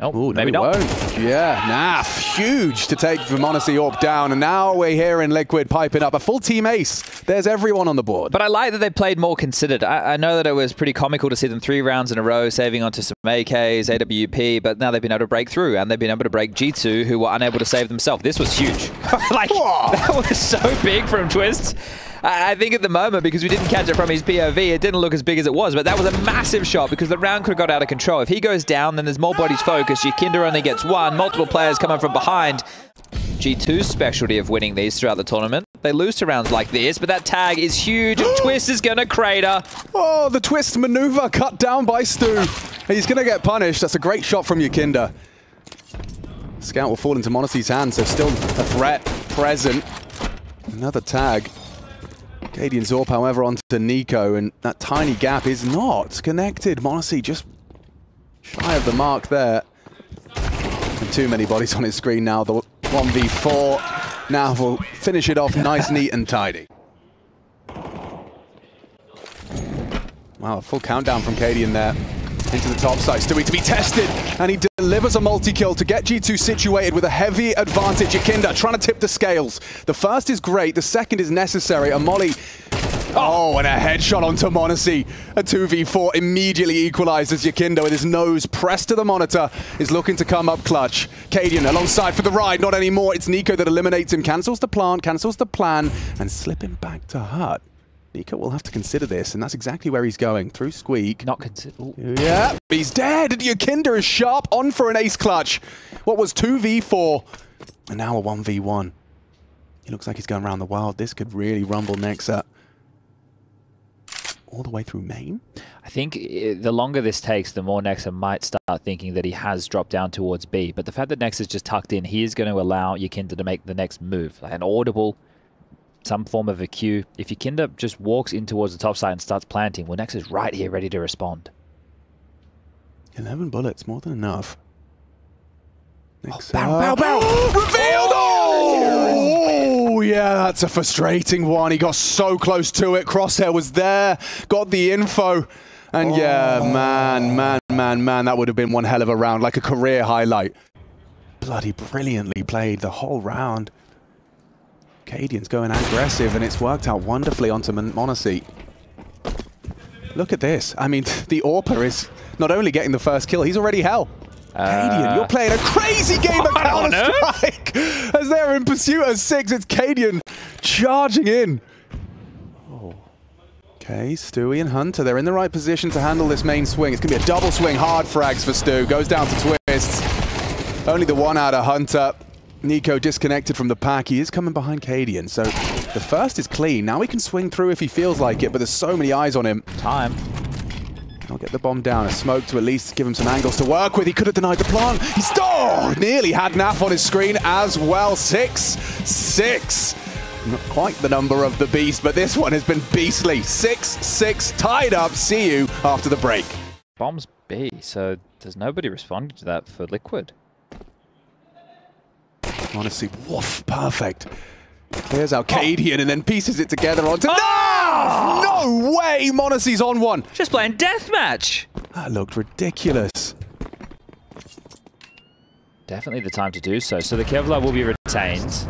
Oh, ooh, maybe no, not. Yeah, Naf, huge to take the m0NESY AWP down. And now we're here in Liquid piping up a full team ace. There's everyone on the board. But I like that they played more considered. I know that it was pretty comical to see them 3 rounds in a row, saving onto some AKs, AWP, but now they've been able to break through, and they've been able to break G2, who were unable to save themselves. This was huge. Like, that was so big from Twist. I think at the moment, because we didn't catch it from his POV, it didn't look as big as it was, but that was a massive shot because the round could have got out of control. If he goes down, then there's more bodies focused. Yakinda only gets 1, multiple players coming from behind. G2's specialty of winning these throughout the tournament. They lose to rounds like this, but that tag is huge, and Twist is going to crater. Oh, the Twist maneuver cut down by Stu. He's going to get punished. That's a great shot from Yakinda. Scout will fall into m0NESY's hands, so still a threat present. Another tag. Cadian's AWP, however, onto Nico, and that tiny gap is not connected. m0NESY just shy of the mark there. And too many bodies on his screen now. The 1v4 now will finish it off nice, neat, and tidy. Wow, a full countdown from Cadian there. Into the top side, Stewie to be tested, and he delivers a multi-kill to get G2 situated with a heavy advantage. Yakinda trying to tip the scales. The first is great, the second is necessary. A molly, and a headshot onto m0NESY. A 2v4 immediately equalizes. Yakinda with his nose pressed to the monitor is looking to come up clutch. Cadian alongside for the ride, not anymore. It's Nico that eliminates him, cancels the plant, cancels the plan, and slipping back to hut. Nico will have to consider this, and that's exactly where he's going. Through Squeak. Not consider. Yeah, he's dead. Yakinda is sharp on for an ace clutch. What was 2v4, and now a 1v1. He looks like he's going around the wild. This could really rumble Nexa. All the way through main? I think the longer this takes, the more Nexa might start thinking that he has dropped down towards B. But the fact that Nexa's just tucked in, he is going to allow Yakinda to make the next move. Like an audible, some form of a cue. If Yakinda just walks in towards the top side and starts planting, well, Nexa's right here ready to respond. 11 bullets, more than enough. Nexa. Bow, bow, bow! Revealed! Oh, yeah, that's a frustrating one. He got so close to it. Crosshair was there, got the info. And yeah, man, that would have been one hell of a round, like a career highlight. Bloody brilliantly played the whole round. Cadian's going aggressive, and it's worked out wonderfully onto m0NESY. Look at this. I mean, the AWPer is not only getting the first kill, he's already hell. Cadian, you're playing a crazy game of Counter-Strike! As they're in pursuit of 6, it's Cadian charging in. Okay, Stewie and Hunter, they're in the right position to handle this main swing. It's going to be a double swing, hard frags for Stu. Goes down to Twist. Only the one out of Hunter. Nico disconnected from the pack. He is coming behind Cadian, so the first is clean. Now he can swing through if he feels like it, but there's so many eyes on him. Time. I'll get the bomb down. A smoke to at least give him some angles to work with. He could have denied the plant. He's nearly had Naf on his screen as well. 6-6. Not quite the number of the beast, but this one has been beastly. 6-6 tied up. See you after the break. Bomb's B, so there's nobody responding to that for Liquid. Honestly, woof, perfect. Clears out Cadian and then pieces it together onto... No! No way! m0NESY's on one. Just playing deathmatch. That looked ridiculous. Definitely the time to do so. So the Kevlar will be retained.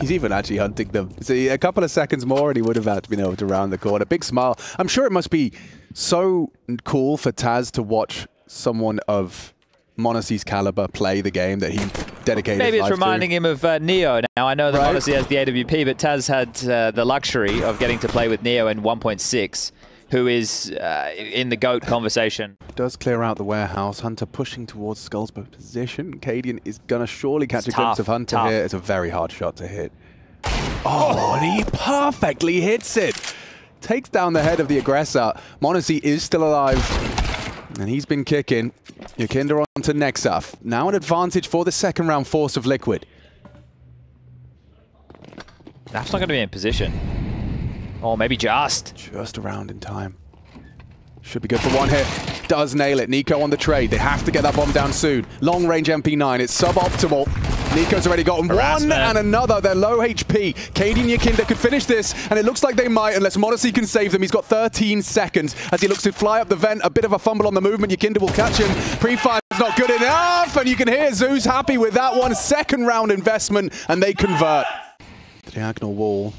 He's even actually hunting them. See, a couple of seconds more and he would have had to been able to round the corner. Big smile. I'm sure it must be so cool for Taz to watch someone of m0NESY's caliber play the game that he dedicated Maybe his life it's reminding him of Neo. Now, I know that m0NESY has the AWP, but Taz had the luxury of getting to play with Neo in 1.6, who is in the GOAT conversation. Does clear out the warehouse. Hunter pushing towards Skull's position. Cadian is going to surely catch a glimpse of Hunter here. It's a very hard shot to hit. Oh, and he perfectly hits it. Takes down the head of the aggressor. m0NESY is still alive. And he's been kicking. Yakinda onto Nexa. Now an advantage for the second round force of Liquid. That's not going to be in position. Or maybe just around in time. Should be good for one hit. Does nail it. Nico on the trade. They have to get that bomb down soon. Long range MP9. It's suboptimal. Nico's already gotten one and another. They're low HP. KD and Yakinda could finish this, and it looks like they might unless m0NESY can save them. He's got 13 seconds as he looks to fly up the vent. A bit of a fumble on the movement. Yakinda will catch him. Pre-fire is not good enough, and you can hear Zeus happy with that one. Second round investment, and they convert. Diagonal wall.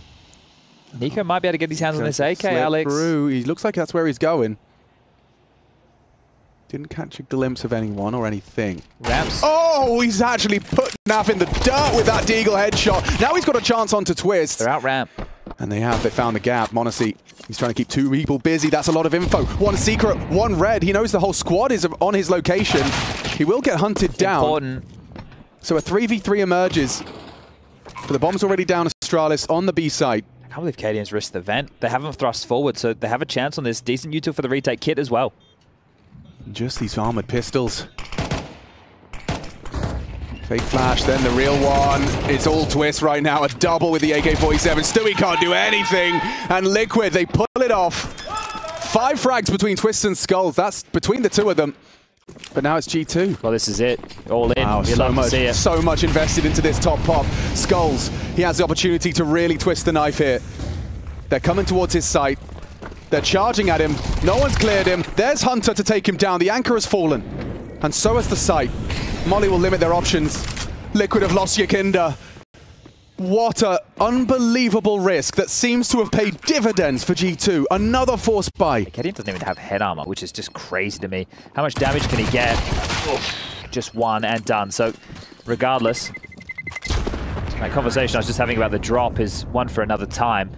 Nico might be able to get his hands on this AK, Alex. Through. He looks like that's where he's going. Didn't catch a glimpse of anyone or anything. Ramps. Oh, he's actually put Nav in the dirt with that Deagle headshot. Now he's got a chance onto Twist. They're out ramp. And they found the gap. m0NESY, he's trying to keep two people busy. That's a lot of info. One secret, one red. He knows the whole squad is on his location. He will get hunted down. Important. So a 3v3 emerges. But the bomb's already down. Astralis on the B side. I can't believe Cadian's risked the vent. They haven't thrust forward, so they have a chance on this. Decent util for the retake kit as well. Just these armored pistols. Fake flash, then the real one. It's all Twist right now. A double with the AK-47. Stewie can't do anything. And Liquid, they pull it off. 5 frags between Twist and Skulls. That's between the two of them. But now it's G2. Well, this is it. All in. Wow, so much invested into this top pop. Skulls, he has the opportunity to really twist the knife here. They're coming towards his site. They're charging at him. No one's cleared him. There's Hunter to take him down. The anchor has fallen. And so has the site. Molly will limit their options. Liquid have lost Yakinda. What an unbelievable risk that seems to have paid dividends for G2. Another force buy. Cadian doesn't even have head armor, which is just crazy to me. How much damage can he get? Oof, just one and done. So regardless, that conversation I was just having about the drop is one for another time.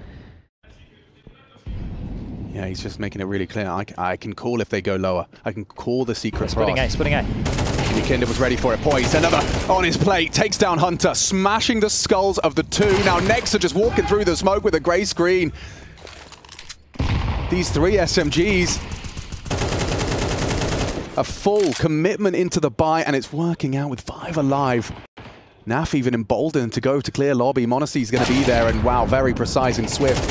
Yeah, he's just making it really clear. I can call if they go lower. I can call the secret Splitting A, splitting A. Yakinda was ready for it. Poised. Another on his plate. Takes down Hunter, smashing the skulls of the two. Now Nexa just walking through the smoke with a grey screen. These 3 SMGs. A full commitment into the buy, and it's working out with 5 alive. Naf even emboldened to go to clear lobby. m0NESY's going to be there, and wow, very precise and swift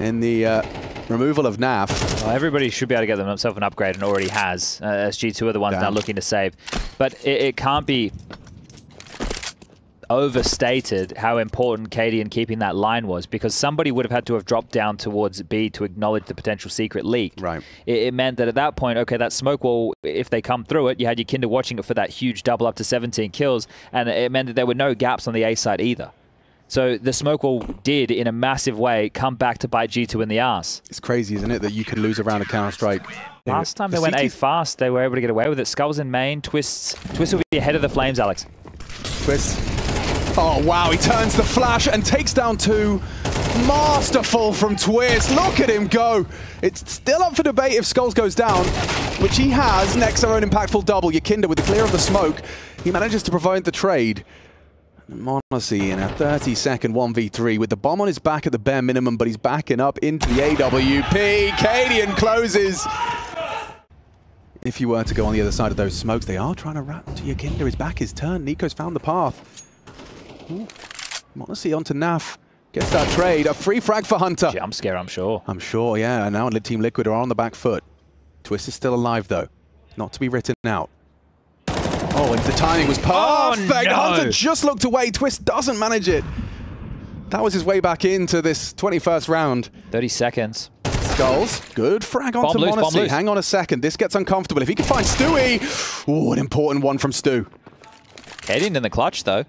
in the removal of Naf. Well, everybody should be able to get themselves an upgrade and already has, as G2 are the ones now looking to save. But it can't be overstated how important Cadian keeping that line was, because somebody would have had to have dropped down towards B to acknowledge the potential secret leak. Right. It meant that at that point, okay, that smoke wall, if they come through it, you had Yakinda watching it for that huge double up to 17 kills, and it meant that there were no gaps on the A side either. So the smoke wall did, in a massive way, come back to bite G2 in the ass. It's crazy, isn't it, that you could lose a round of Counter-Strike. Last time they went A fast, they were able to get away with it. Skulls in main, Twist will be ahead of the Flames, Alex. Twist. Oh, wow, he turns the flash and takes down 2. Masterful from Twist. Look at him go. It's still up for debate if Skulls goes down, which he has. Next, our own impactful double. Yakinda with the clear of the smoke. He manages to provide the trade. m0NESY in a 30-second 1v3 with the bomb on his back at the bare minimum, but he's backing up into the AWP. Cadian closes. If you were to go on the other side of those smokes, they are trying to wrap to Yakinda. His back is turned. Nico's found the path. m0NESY onto Naf. Gets that trade. A free frag for Hunter. Jump scare, I'm sure. I'm sure, yeah. And now Team Liquid are on the back foot. Twist is still alive, though. Not to be written out. Oh, and the timing was perfect. Oh, no. Hunter just looked away. Twist doesn't manage it. That was his way back into this 21st round. 30 seconds. Skulls. Good frag onto m0NESY. Hang on a second. This gets uncomfortable. If he can find Stewie. Oh, an important one from Stu. Cadian in the clutch, though.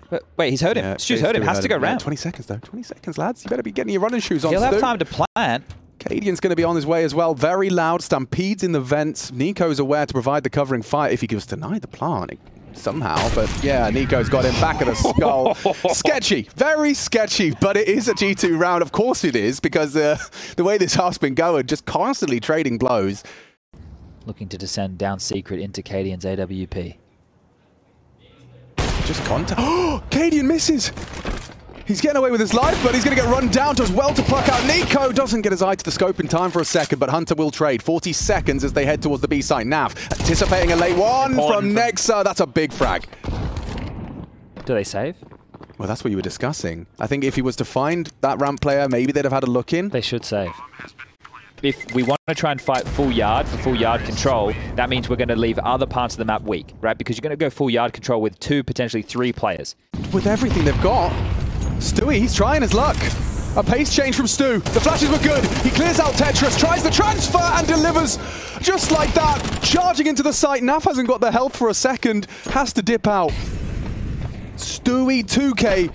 But wait, he's heard him. Yeah, Stu's heard him. Has to go round. 20 seconds, though. 20 seconds, lads. You better be getting your running shoes on, He'll have Stu. time to plant. Cadian's going to be on his way as well. Very loud. Stampedes in the vents. Nico's aware to provide the covering fire if he gives denied the plant somehow. But yeah, Nico's got him back of the skull. Sketchy. Very sketchy. But it is a G2 round. Of course it is, because the way this half's been going, just constantly trading blows. Looking to descend down secret into Cadian's AWP. Just contact. Oh, Cadian misses. He's getting away with his life, but he's going to get run down as well to pluck out. Nico doesn't get his eye to the scope in time for a second, but Hunter will trade. 40 seconds as they head towards the B site. Nav anticipating a late one from Nexa. That's a big frag. Do they save? Well, that's what you were discussing. I think if he was to find that ramp player, maybe they'd have had a look in. They should save. If we want to try and fight full yard for full yard control, that means we're going to leave other parts of the map weak, right? Because you're going to go full yard control with 2, potentially 3 players. With everything they've got, Stewie, he's trying his luck. A pace change from Stu. The flashes were good. He clears out Tetris, tries the transfer and delivers just like that. Charging into the site. Naf hasn't got the health for a second. Has to dip out. Stewie 2K.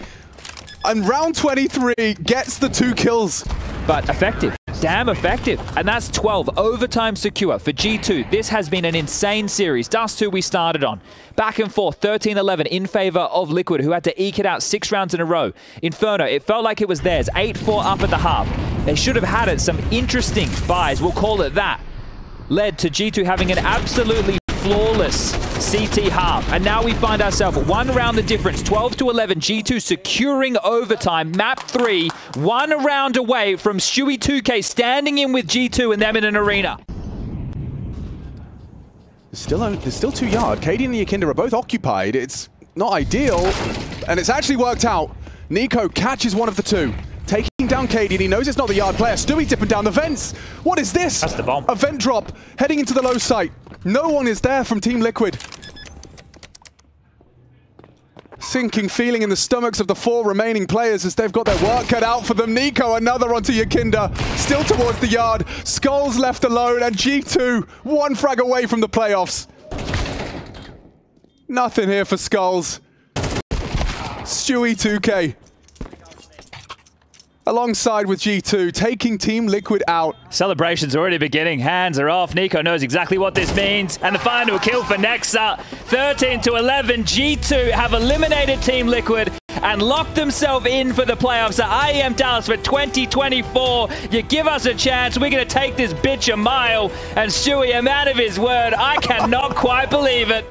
And round 23 gets the 2 kills. But effective. Damn effective. And that's 12. Overtime secure for G2. This has been an insane series. Dust 2 we started on. Back and forth, 13-11 in favor of Liquid, who had to eke it out 6 rounds in a row. Inferno, it felt like it was theirs. 8-4 up at the half. They should have had it. Some interesting buys, we'll call it that. Led to G2 having an absolutely flawless CT half. And now we find ourselves 1 round the difference. 12-11, G2 securing overtime. Map 3, 1 round away from Stewie 2K standing in with G2 and them in an arena. There's still 2 yard. Cadian and Yakinda are both occupied. It's not ideal, and it's actually worked out. Nico catches one of the 2. Taking down Cadian, he knows it's not the yard player. Stewie dipping down the vents. What is this? That's the bomb. A vent drop, heading into the low site. No one is there from Team Liquid. Sinking feeling in the stomachs of the 4 remaining players as they've got their work cut out for them. Nico, another onto Yakinda, still towards the yard. Skulls left alone, and G2, 1 frag away from the playoffs. Nothing here for Skulls. Stewie 2K. Alongside with G2, taking Team Liquid out. Celebration's already beginning. Hands are off. Nico knows exactly what this means. And the final kill for Nexa. 13-11. G2 have eliminated Team Liquid and locked themselves in for the playoffs at IEM Dallas for 2024. You give us a chance, we're going to take this bitch a mile. And Stewie, a man of his word, I cannot quite believe it.